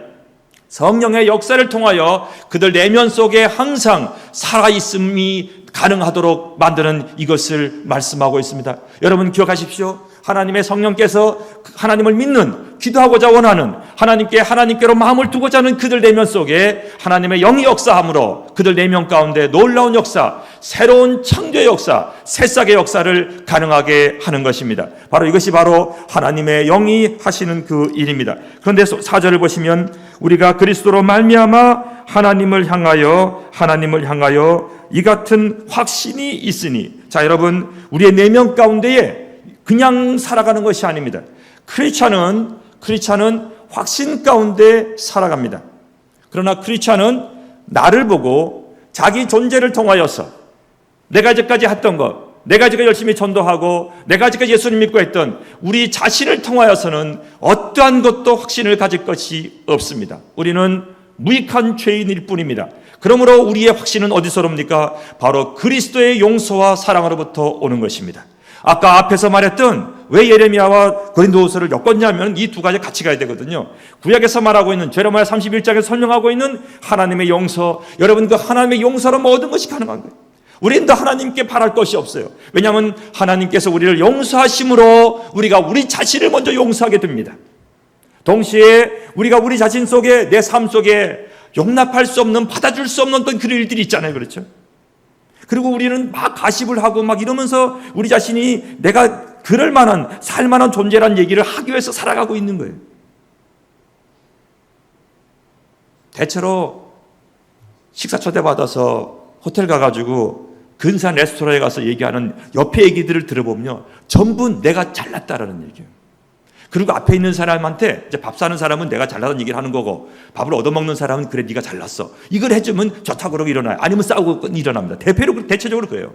성령의 역사를 통하여 그들 내면 속에 항상 살아있음이 가능하도록 만드는 이것을 말씀하고 있습니다. 여러분 기억하십시오. 하나님의 성령께서 하나님을 믿는, 기도하고자 원하는, 하나님께로 마음을 두고자 하는 그들 내면 속에 하나님의 영이 역사함으로 그들 내면 가운데 놀라운 역사, 새로운 창조의 역사, 새싹의 역사를 가능하게 하는 것입니다. 바로 이것이 바로 하나님의 영이 하시는 그 일입니다. 그런데 4절을 보시면 우리가 그리스도로 말미암아 하나님을 향하여 이 같은 확신이 있으니, 자 여러분, 우리의 내면 가운데에 그냥 살아가는 것이 아닙니다. 크리스찬은 확신 가운데 살아갑니다. 그러나 크리스찬은 나를 보고 자기 존재를 통하여서 내가 이제까지 했던 것, 내가 지금 열심히 전도하고 내가 지금 예수를 믿고 했던 우리 자신을 통하여서는 어떠한 것도 확신을 가질 것이 없습니다. 우리는 무익한 죄인일 뿐입니다. 그러므로 우리의 확신은 어디서 옵니까? 바로 그리스도의 용서와 사랑으로부터 오는 것입니다. 아까 앞에서 말했던 왜 예레미야와 고린도후서를 엮었냐면 이 두 가지 같이 가야 되거든요. 구약에서 말하고 있는 제레미야 31장에서 설명하고 있는 하나님의 용서, 여러분 그 하나님의 용서로 모든 것이 가능한 거예요. 우리는 더 하나님께 바랄 것이 없어요. 왜냐하면 하나님께서 우리를 용서하심으로 우리가 우리 자신을 먼저 용서하게 됩니다. 동시에 우리가 우리 자신 속에, 내 삶 속에 용납할 수 없는, 받아줄 수 없는 어떤 그런 일들이 있잖아요. 그렇죠? 그리고 우리는 막 가십을 하고 막 이러면서 우리 자신이 내가 그럴 만한, 살만한 존재라는 얘기를 하기 위해서 살아가고 있는 거예요. 대체로 식사 초대받아서 호텔 가가지고 근사한 레스토랑에 가서 얘기하는 옆에 얘기들을 들어보면 전부 내가 잘났다라는 얘기예요. 그리고 앞에 있는 사람한테 이제 밥 사는 사람은 내가 잘나다는 얘기를 하는 거고, 밥을 얻어먹는 사람은 그래 네가 잘났어, 이걸 해주면 좋다고 그러고 일어나요. 아니면 싸우고 일어납니다. 대체적으로 그래요.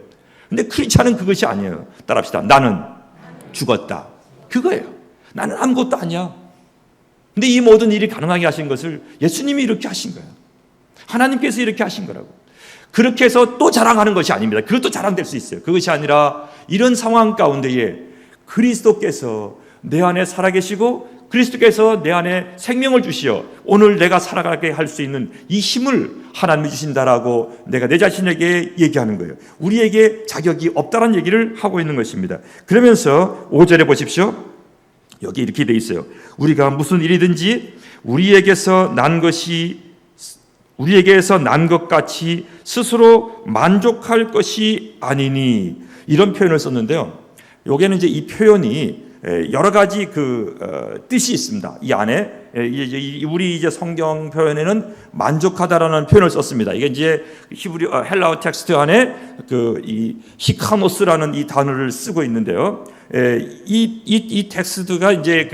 근데 크리스찬은 그것이 아니에요. 따라합시다. 나는 죽었다, 그거예요. 나는 아무것도 아니야. 근데 이 모든 일이 가능하게 하신 것을 예수님이 이렇게 하신 거예요. 하나님께서 이렇게 하신 거라고. 그렇게 해서 또 자랑하는 것이 아닙니다. 그것도 자랑될 수 있어요. 그것이 아니라 이런 상황 가운데에 그리스도께서 내 안에 살아계시고 그리스도께서 내 안에 생명을 주시어 오늘 내가 살아가게 할 수 있는 이 힘을 하나님이 주신다라고 내가 내 자신에게 얘기하는 거예요. 우리에게 자격이 없다는 얘기를 하고 있는 것입니다. 그러면서 5절에 보십시오. 여기 이렇게 돼 있어요. 우리가 무슨 일이든지 우리에게서 난 것 같이 스스로 만족할 것이 아니니, 이런 표현을 썼는데요. 여기는 이제 이 표현이 여러 가지 뜻이 있습니다. 이 안에 우리 이제 성경 표현에는 만족하다라는 표현을 썼습니다. 이게 이제 히브리어 헬라어 텍스트 안에 이 히카노스라는 이 단어를 쓰고 있는데요. 이 텍스트가 이제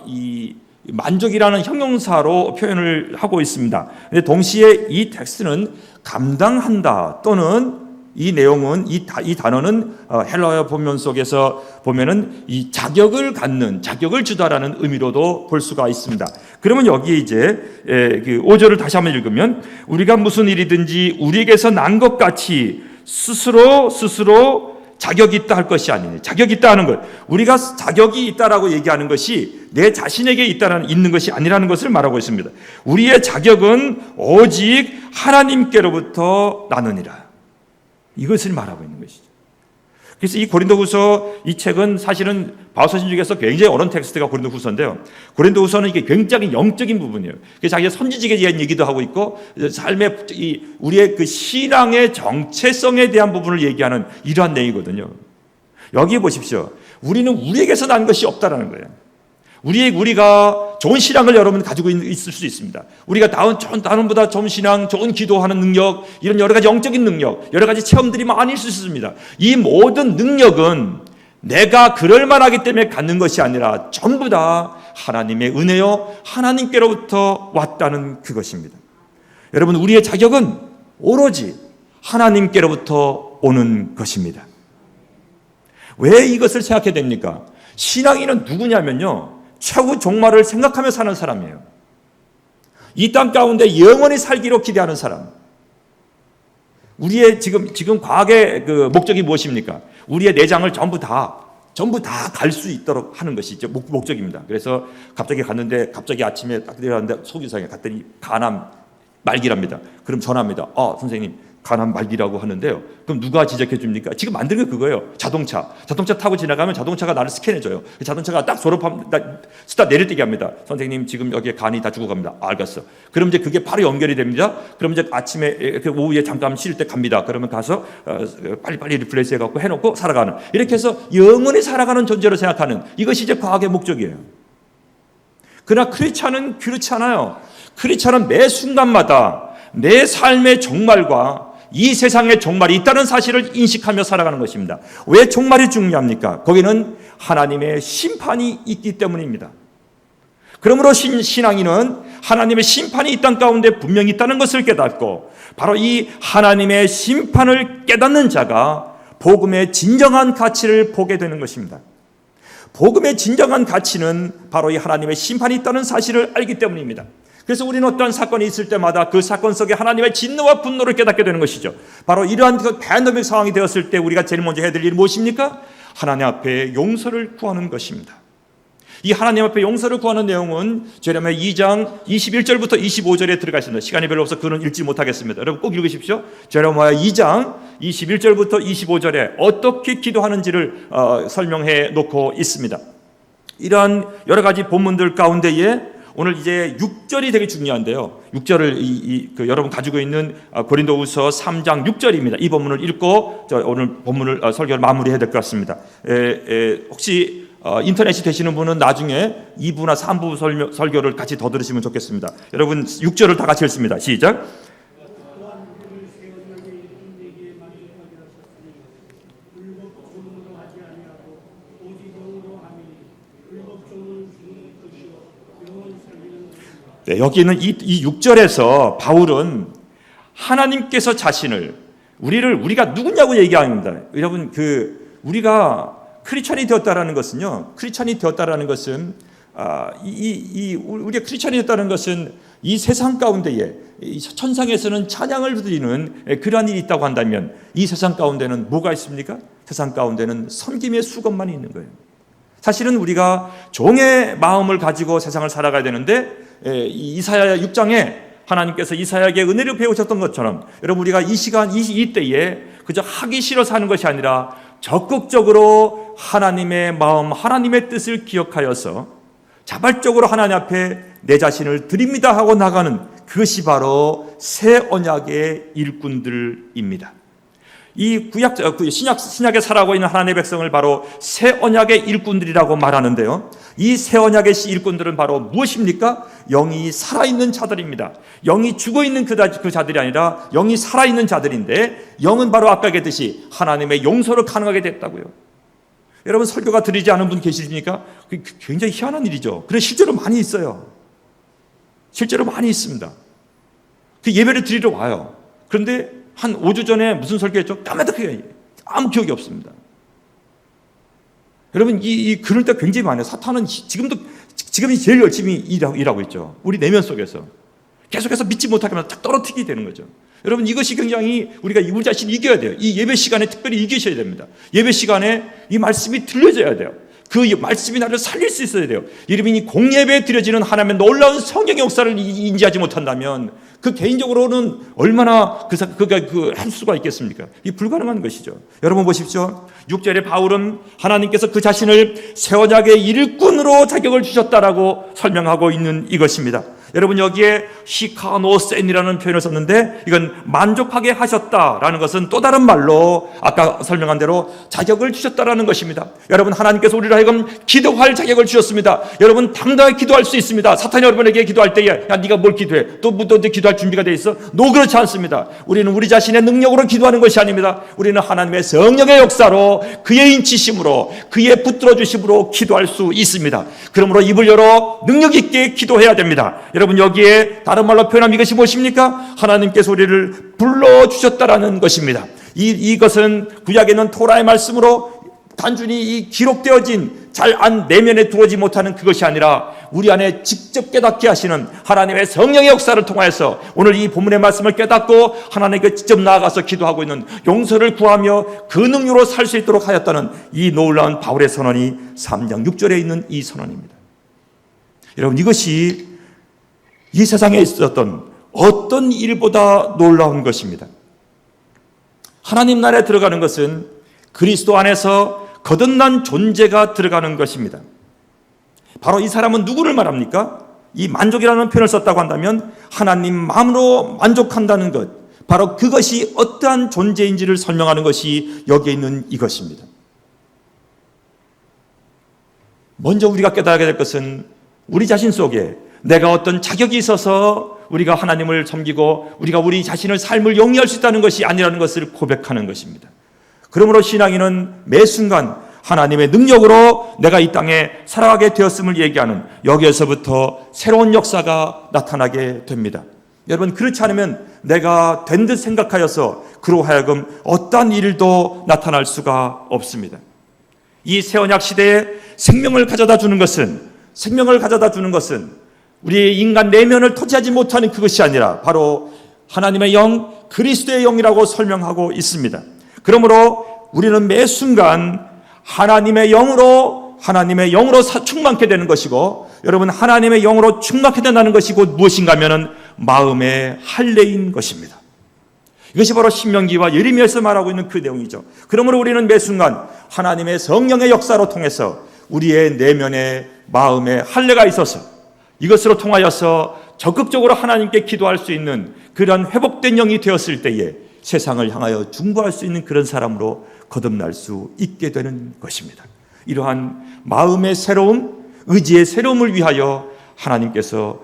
이 만족이라는 형용사로 표현을 하고 있습니다. 근데 동시에 이 텍스트는 감당한다 또는 이 내용은 이 단어는 헬라어 본문 속에서 보면은 이 자격을 갖는, 자격을 주다라는 의미로도 볼 수가 있습니다. 그러면 여기에 이제 5절을 다시 한번 읽으면 우리가 무슨 일이든지 우리에게서 난 것 같이 스스로 자격이 있다 할 것이 아니니, 자격이 있다 하는 것, 우리가 자격이 있다라고 얘기하는 것이 내 자신에게 있는 것이 아니라는 것을 말하고 있습니다. 우리의 자격은 오직 하나님께로부터 나느니라, 이것을 말하고 있는 것이죠. 그래서 이 고린도후서 이 책은 사실은 바울서신 중에서 굉장히 어려운 텍스트가 고린도후서인데요. 고린도후서는 이게 굉장히 영적인 부분이에요. 그래서 자기가 선지직에 대한 얘기도 하고 있고 삶의 우리의 그 신앙의 정체성에 대한 부분을 얘기하는 이러한 내용이거든요. 여기 보십시오. 우리는 우리에게서 난 것이 없다라는 거예요. 우리가 좋은 신앙을 여러분 가지고 있을 수 있습니다. 우리가 다른보다 좋은 신앙, 좋은 기도하는 능력, 이런 여러 가지 영적인 능력, 여러 가지 체험들이 많이 있을 수 있습니다. 이 모든 능력은 내가 그럴 만하기 때문에 갖는 것이 아니라 전부 다 하나님의 은혜요, 하나님께로부터 왔다는 그것입니다. 여러분, 우리의 자격은 오로지 하나님께로부터 오는 것입니다. 왜 이것을 생각해야 됩니까? 신앙인은 누구냐면요, 최후 종말을 생각하며 사는 사람이에요. 이 땅 가운데 영원히 살기로 기대하는 사람. 우리의 지금 과학의 그 목적이 무엇입니까? 우리의 내장을 전부 다 전부 다 갈 수 있도록 하는 것이 이제 목적입니다. 그래서 갑자기 갔는데 갑자기 아침에 딱 내려갔는데 속이 상해 갔더니 간암 말기랍니다. 그럼 전화합니다. 선생님 간암 말기라고 하는데요. 그럼 누가 지적해 줍니까? 지금 만든 게 그거예요. 자동차 타고 지나가면 자동차가 나를 스캔해줘요. 자동차가 딱 스타 내리뛰게 합니다. 선생님 지금 여기에 간이 다 죽어갑니다. 알겠어. 그럼 이제 그게 바로 연결이 됩니다. 그럼 이제 아침에 오후에 잠깐 쉴 때 갑니다. 그러면 가서 빨리빨리 리플레이스 해갖고 해놓고 살아가는, 이렇게 해서 영원히 살아가는 존재로 생각하는, 이것이 이제 과학의 목적이에요. 그러나 크리스찬은 그렇지 않아요. 크리스찬은 매 순간마다 내 삶의 종말과 이 세상의 종말이 있다는 사실을 인식하며 살아가는 것입니다. 왜 종말이 중요합니까? 거기는 하나님의 심판이 있기 때문입니다. 그러므로 신앙인은 하나님의 심판이 이 땅 가운데 분명히 있다는 것을 깨닫고, 바로 이 하나님의 심판을 깨닫는 자가 복음의 진정한 가치를 보게 되는 것입니다. 복음의 진정한 가치는 바로 이 하나님의 심판이 있다는 사실을 알기 때문입니다. 그래서 우리는 어떠한 사건이 있을 때마다 그 사건 속에 하나님의 진노와 분노를 깨닫게 되는 것이죠. 바로 이러한 팬데믹 상황이 되었을 때 우리가 제일 먼저 해야 될 일이 무엇입니까? 하나님 앞에 용서를 구하는 것입니다. 이 하나님 앞에 용서를 구하는 내용은 제레미야 2장 21절부터 25절에 들어가 있습니다. 시간이 별로 없어서 그는 읽지 못하겠습니다. 여러분 꼭 읽으십시오. 제레미야 2장 21절부터 25절에 어떻게 기도하는지를 설명해 놓고 있습니다. 이러한 여러 가지 본문들 가운데에 오늘 이제 6절이 되게 중요한데요. 6절을 여러분 가지고 있는 고린도후서 3장 6절입니다. 이 본문을 읽고 오늘 본문을 설교를 마무리해야 될 것 같습니다. 혹시 인터넷이 되시는 분은 나중에 2부나 3부 설교를 같이 더 들으시면 좋겠습니다. 여러분 6절을 다 같이 읽습니다. 시작. 네, 여기 있는 이 6절에서 바울은 하나님께서 자신을, 우리가 누구냐고 얘기합니다. 여러분 우리가 크리스찬이 되었다라는 것은요. 우리가 크리스찬이 되었다는 것은 이 세상 가운데에 천상에서는 찬양을 드리는 그러한 일이 있다고 한다면, 이 세상 가운데는 뭐가 있습니까? 세상 가운데는 섬김의 수건만 있는 거예요. 사실은 우리가 종의 마음을 가지고 세상을 살아가야 되는데, 이사야 6장에 하나님께서 이사야에게 은혜를 배우셨던 것처럼, 여러분 우리가 이 시간 이때에 그저 하기 싫어서 하는 것이 아니라 적극적으로 하나님의 마음, 하나님의 뜻을 기억하여서 자발적으로 하나님 앞에 내 자신을 드립니다 하고 나가는, 그것이 바로 새 언약의 일꾼들입니다. 이 신약에 살아가고 있는 하나님의 백성을 바로 새 언약의 일꾼들이라고 말하는데요. 이 새 언약의 일꾼들은 바로 무엇입니까? 영이 살아있는 자들입니다. 영이 죽어있는 그 자들이 아니라 영이 살아있는 자들인데, 영은 바로 아까 얘기했듯이 하나님의 용서를 가능하게 됐다고요. 여러분 설교가 들리지 않은 분 계십니까? 굉장히 희한한 일이죠. 그래 실제로 많이 있어요. 실제로 많이 있습니다. 그 예배를 드리러 와요. 그런데 한 5주 전에 무슨 설교했죠? 까마득하게 아무 기억이 없습니다. 여러분 그럴 때 굉장히 많아요. 사탄은 지금이 제일 열심히 일하고 있죠. 우리 내면 속에서 계속해서 믿지 못하게 딱 떨어뜨리게 되는 거죠. 여러분 이것이 굉장히 우리가 우리 자신을 이겨야 돼요. 이 예배 시간에 특별히 이기셔야 됩니다. 예배 시간에 이 말씀이 들려져야 돼요. 그 말씀이 나를 살릴 수 있어야 돼요. 여러분이 공예배에 드려지는 하나님의 놀라운 성령의 역사를 인지하지 못한다면 그 개인적으로는 얼마나 그가 할 수가 있겠습니까? 이 불가능한 것이죠. 여러분 보십시오. 6절에 바울은 하나님께서 그 자신을 새 언약의 일꾼으로 자격을 주셨다라고 설명하고 있는 이것입니다. 여러분 여기에 시카노센이라는 표현을 썼는데, 이건 만족하게 하셨다라는 것은 또 다른 말로 아까 설명한 대로 자격을 주셨다라는 것입니다. 여러분 하나님께서 우리를 하여금 기도할 자격을 주셨습니다. 여러분 당당하게 기도할 수 있습니다. 사탄이 여러분에게 기도할 때에 야 네가 뭘 기도해? 또 기도할 준비가 돼 있어? 그렇지 않습니다. 우리는 우리 자신의 능력으로 기도하는 것이 아닙니다. 우리는 하나님의 성령의 역사로, 그의 인치심으로, 그의 붙들어 주심으로 기도할 수 있습니다. 그러므로 입을 열어 능력 있게 기도해야 됩니다. 여러분 여기에 다른 말로 표현하면 이것이 무엇입니까? 하나님께서 우리를 불러주셨다라는 것입니다. 이것은 구약에 있는 토라의 말씀으로 단순히 이 기록되어진 잘 안 내면에 들어오지 못하는 그것이 아니라 우리 안에 직접 깨닫게 하시는 하나님의 성령의 역사를 통하여서 오늘 이 본문의 말씀을 깨닫고 하나님께 직접 나아가서 기도하고 있는, 용서를 구하며 그 능력으로 살 수 있도록 하였다는 이 놀라운 바울의 선언이 3장 6절에 있는 이 선언입니다. 여러분, 이것이 이 세상에 있었던 어떤 일보다 놀라운 것입니다. 하나님 나라에 들어가는 것은 그리스도 안에서 거듭난 존재가 들어가는 것입니다. 바로 이 사람은 누구를 말합니까? 이 만족이라는 표현을 썼다고 한다면 하나님 마음으로 만족한다는 것, 바로 그것이 어떠한 존재인지를 설명하는 것이 여기에 있는 이것입니다. 먼저 우리가 깨달아야 될 것은 우리 자신 속에 내가 어떤 자격이 있어서 우리가 하나님을 섬기고 우리가 우리 자신의 삶을 영위할 수 있다는 것이 아니라는 것을 고백하는 것입니다. 그러므로 신앙인은 매 순간 하나님의 능력으로 내가 이 땅에 살아가게 되었음을 얘기하는, 여기에서부터 새로운 역사가 나타나게 됩니다. 여러분, 그렇지 않으면 내가 된 듯 생각하여서 그로 하여금 어떠한 일도 나타날 수가 없습니다. 이 새언약 시대에 생명을 가져다 주는 것은 우리의 인간 내면을 터치하지 못하는 그것이 아니라 바로 하나님의 영, 그리스도의 영이라고 설명하고 있습니다. 그러므로 우리는 매 순간 하나님의 영으로 충만케 되는 것이고, 여러분, 하나님의 영으로 충만케 된다는 것이 곧 무엇인가 하면은 마음의 할례인 것입니다. 이것이 바로 신명기와 예레미야에서 말하고 있는 그 내용이죠. 그러므로 우리는 매 순간 하나님의 성령의 역사로 통해서 우리의 내면에 마음의 할례가 있어서 이것으로 통하여서 적극적으로 하나님께 기도할 수 있는 그런 회복된 영이 되었을 때에 세상을 향하여 중보할 수 있는 그런 사람으로 거듭날 수 있게 되는 것입니다. 이러한 마음의 새로움, 의지의 새로움을 위하여 하나님께서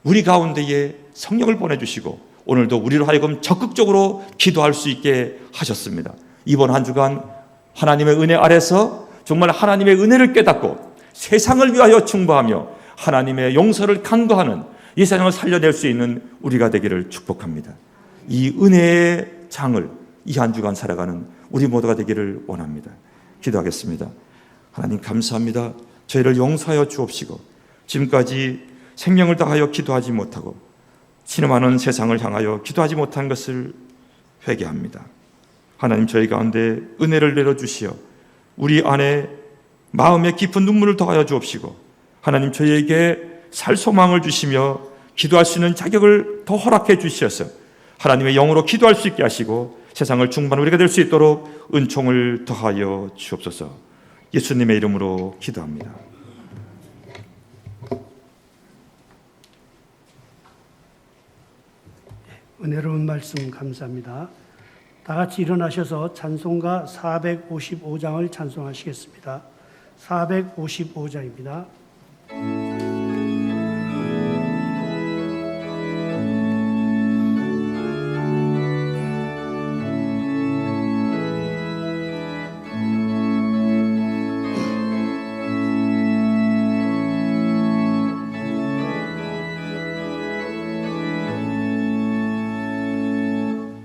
우리 가운데에 성령을 보내주시고 오늘도 우리로 하여금 적극적으로 기도할 수 있게 하셨습니다. 이번 한 주간 하나님의 은혜 아래서 정말 하나님의 은혜를 깨닫고 세상을 위하여 중보하며 하나님의 용서를 간구하는 이 세상을 살려낼 수 있는 우리가 되기를 축복합니다. 이 은혜의 장을 이 한 주간 살아가는 우리 모두가 되기를 원합니다. 기도하겠습니다. 하나님, 감사합니다. 저희를 용서하여 주옵시고 지금까지 생명을 다하여 기도하지 못하고 신음하는 세상을 향하여 기도하지 못한 것을 회개합니다. 하나님, 저희 가운데 은혜를 내려주시어 우리 안에 마음에 깊은 눈물을 더하여 주옵시고 하나님, 저희에게 살 소망을 주시며 기도할 수 있는 자격을 더 허락해 주셔서 하나님의 영으로 기도할 수 있게 하시고 세상을 충만한 우리가 될 수 있도록 은총을 더하여 주옵소서. 예수님의 이름으로 기도합니다. 은혜로운 말씀 감사합니다. 다 같이 일어나셔서 찬송가 455장을 찬송하시겠습니다. 455장입니다.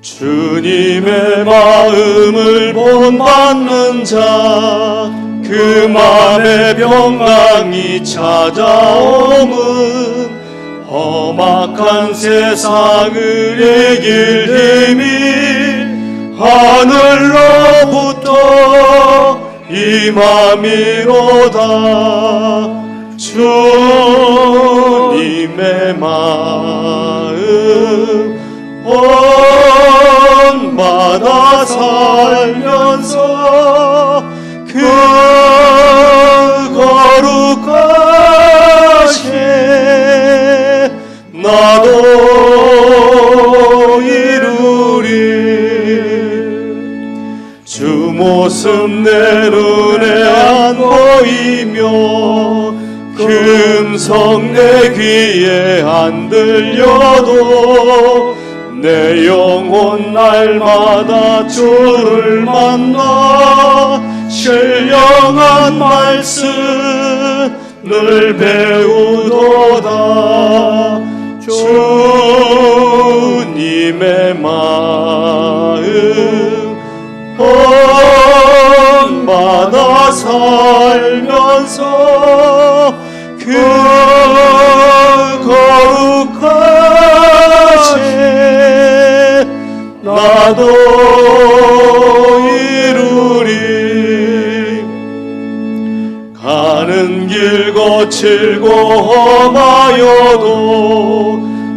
주님의 마음을 본받는 자, 그 맘에 평강이 찾아옴은 험악한 세상을 이길 힘이 하늘로부터 임함이로다. 주님의 마음 본받아 살면서 그 거룩하신 나도 이루리. 주 모습 내 눈에 안 보이며 금성 내 귀에 안 들려도 내 영혼 날마다 주를 만나 신령한 말씀을 배우도다. 주님의 마음 본받아 살 많은 길 거칠고 험하여도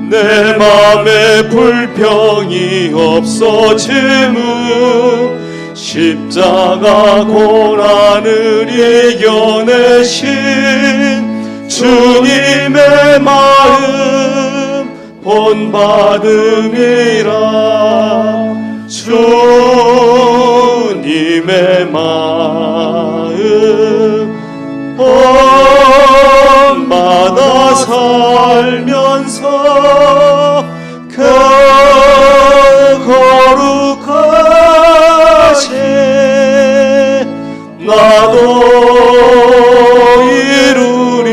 내 맘에 불평이 없어짐은 십자가 고난을 이겨내신 주님의 마음 본받음이라. 주님의 마음 본받아 살면서 그 거룩하신 나도 이루리.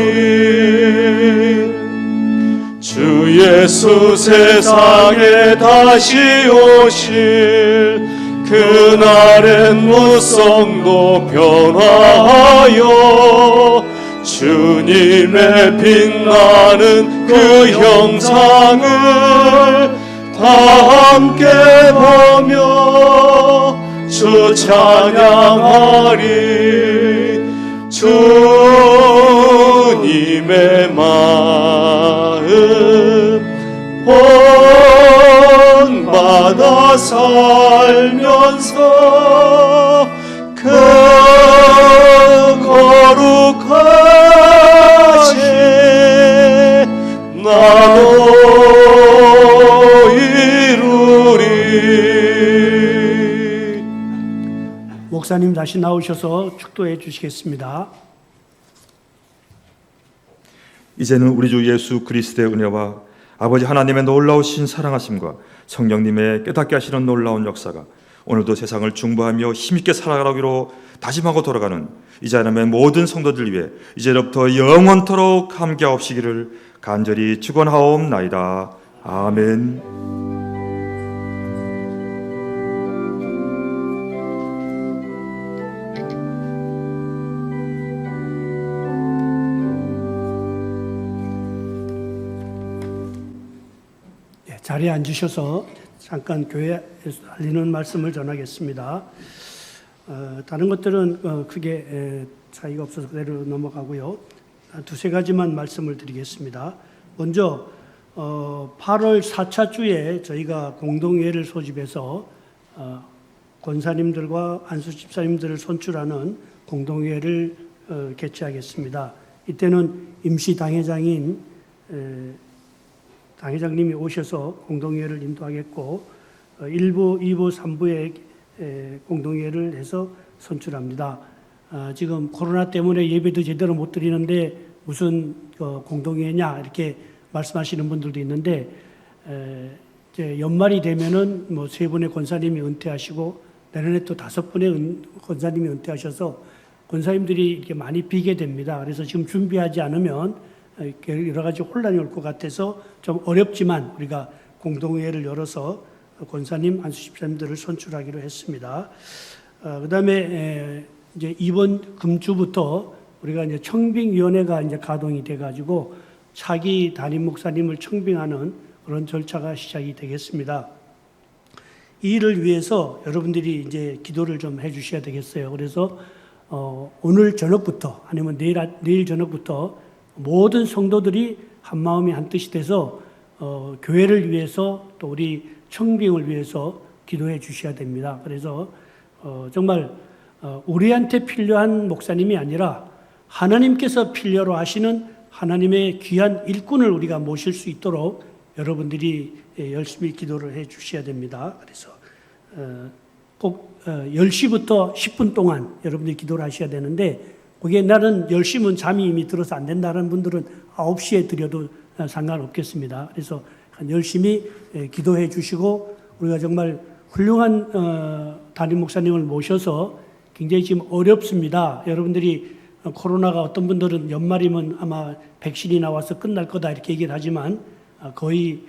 주 예수 세상에 다시 오실 그날엔 무성도 변화하여 주님의 빛나는 그 형상을 다 함께 보며 주 찬양하리. 주님의 마음 본받아 살면서 그 거룩하신 나도 이루리. 목사님 다시 나오셔서 축도해 주시겠습니다. 이제는 우리 주 예수 그리스도의 은혜와 아버지 하나님의 놀라우신 사랑하심과 성령님의 깨닫게 하시는 놀라운 역사가 오늘도 세상을 중보하며 힘있게 살아가기로 다짐하고 돌아가는 이자람의 모든 성도들 위해 이제로부터 영원토록 함께하옵시기를 간절히 축원하옵나이다. 아멘. 자리에 앉으셔서 잠깐 교회에서 알리는 말씀을 전하겠습니다. 다른 것들은 크게 차이가 없어서 그대로 넘어가고요. 두세 가지만 말씀을 드리겠습니다. 먼저 8월 4차 주에 저희가 공동회의를 소집해서 권사님들과 안수 집사님들을 선출하는 공동회의를 개최하겠습니다. 이때는 임시 당회장인 당회장님이 오셔서 공동회의를 인도하겠고 1부, 2부, 3부에 공동회의를 해서 선출합니다. 지금 코로나 때문에 예배도 제대로 못 드리는데 무슨 공동회의냐 이렇게 말씀하시는 분들도 있는데 이제 연말이 되면은 뭐 3분의 권사님이 은퇴하시고 내년에 또 5분의 권사님이 은퇴하셔서 권사님들이 이렇게 많이 비게 됩니다. 그래서 지금 준비하지 않으면 여러 가지 혼란이 올 것 같아서 좀 어렵지만 우리가 공동회의를 열어서 권사님, 안수집사님들을 선출하기로 했습니다. 그다음에 이제 이번 금주부터 우리가 이제 청빙위원회가 이제 가동이 돼가지고 차기 담임 목사님을 청빙하는 그런 절차가 시작이 되겠습니다. 이 일을 위해서 여러분들이 이제 기도를 좀 해주셔야 되겠어요. 그래서 오늘 저녁부터 아니면 내일 저녁부터 모든 성도들이 한 마음이 한 뜻이 돼서 교회를 위해서 또 우리 청빙을 위해서 기도해 주셔야 됩니다. 그래서 정말 우리한테 필요한 목사님이 아니라 하나님께서 필요로 하시는 하나님의 귀한 일꾼을 우리가 모실 수 있도록 여러분들이 열심히 기도를 해 주셔야 됩니다. 그래서 꼭 10시부터 10분 동안 여러분들이 기도를 하셔야 되는데 그게 나는 10시면 잠이 이미 들어서 안 된다는 분들은 9시에 드려도 상관없겠습니다. 그래서 열심히 기도해 주시고 우리가 정말 훌륭한 담임 목사님을 모셔서 굉장히 지금 어렵습니다. 여러분들이 코로나가 어떤 분들은 연말이면 아마 백신이 나와서 끝날 거다 이렇게 얘기를 하지만 거의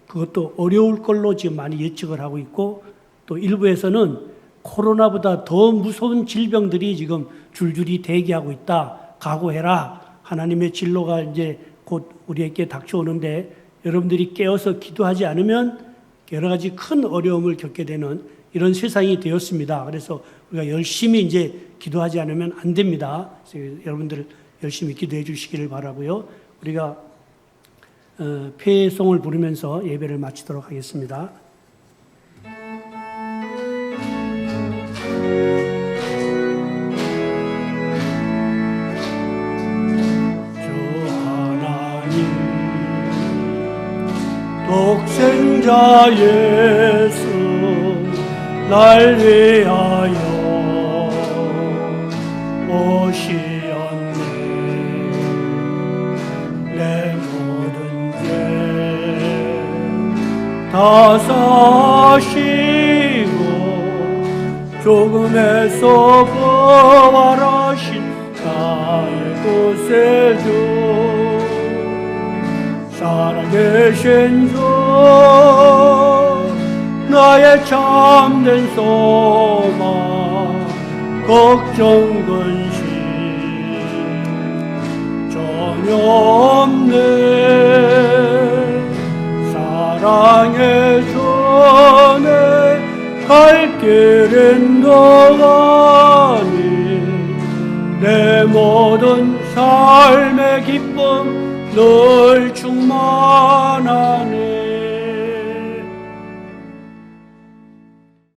그것도 어려울 걸로 지금 많이 예측을 하고 있고 또 일부에서는 코로나보다 더 무서운 질병들이 지금 줄줄이 대기하고 있다. 각오해라. 하나님의 진로가 이제 곧 우리에게 닥쳐오는데 여러분들이 깨어서 기도하지 않으면 여러 가지 큰 어려움을 겪게 되는 이런 세상이 되었습니다. 그래서 우리가 열심히 이제 기도하지 않으면 안 됩니다. 그래서 여러분들 열심히 기도해 주시기를 바라고요. 우리가 폐송을 부르면서 예배를 마치도록 하겠습니다. 독생자 예수 날 위하여 오시었네. 내 모든 죄 다 사시고 조금에서 부활하신 나의 구세주 살아계신 주 나의 참된 소망 걱정 근심 전혀 없네. 사랑의 전에 갈 길은 동안이 내 모든 삶의 기쁨 늘 충만하네.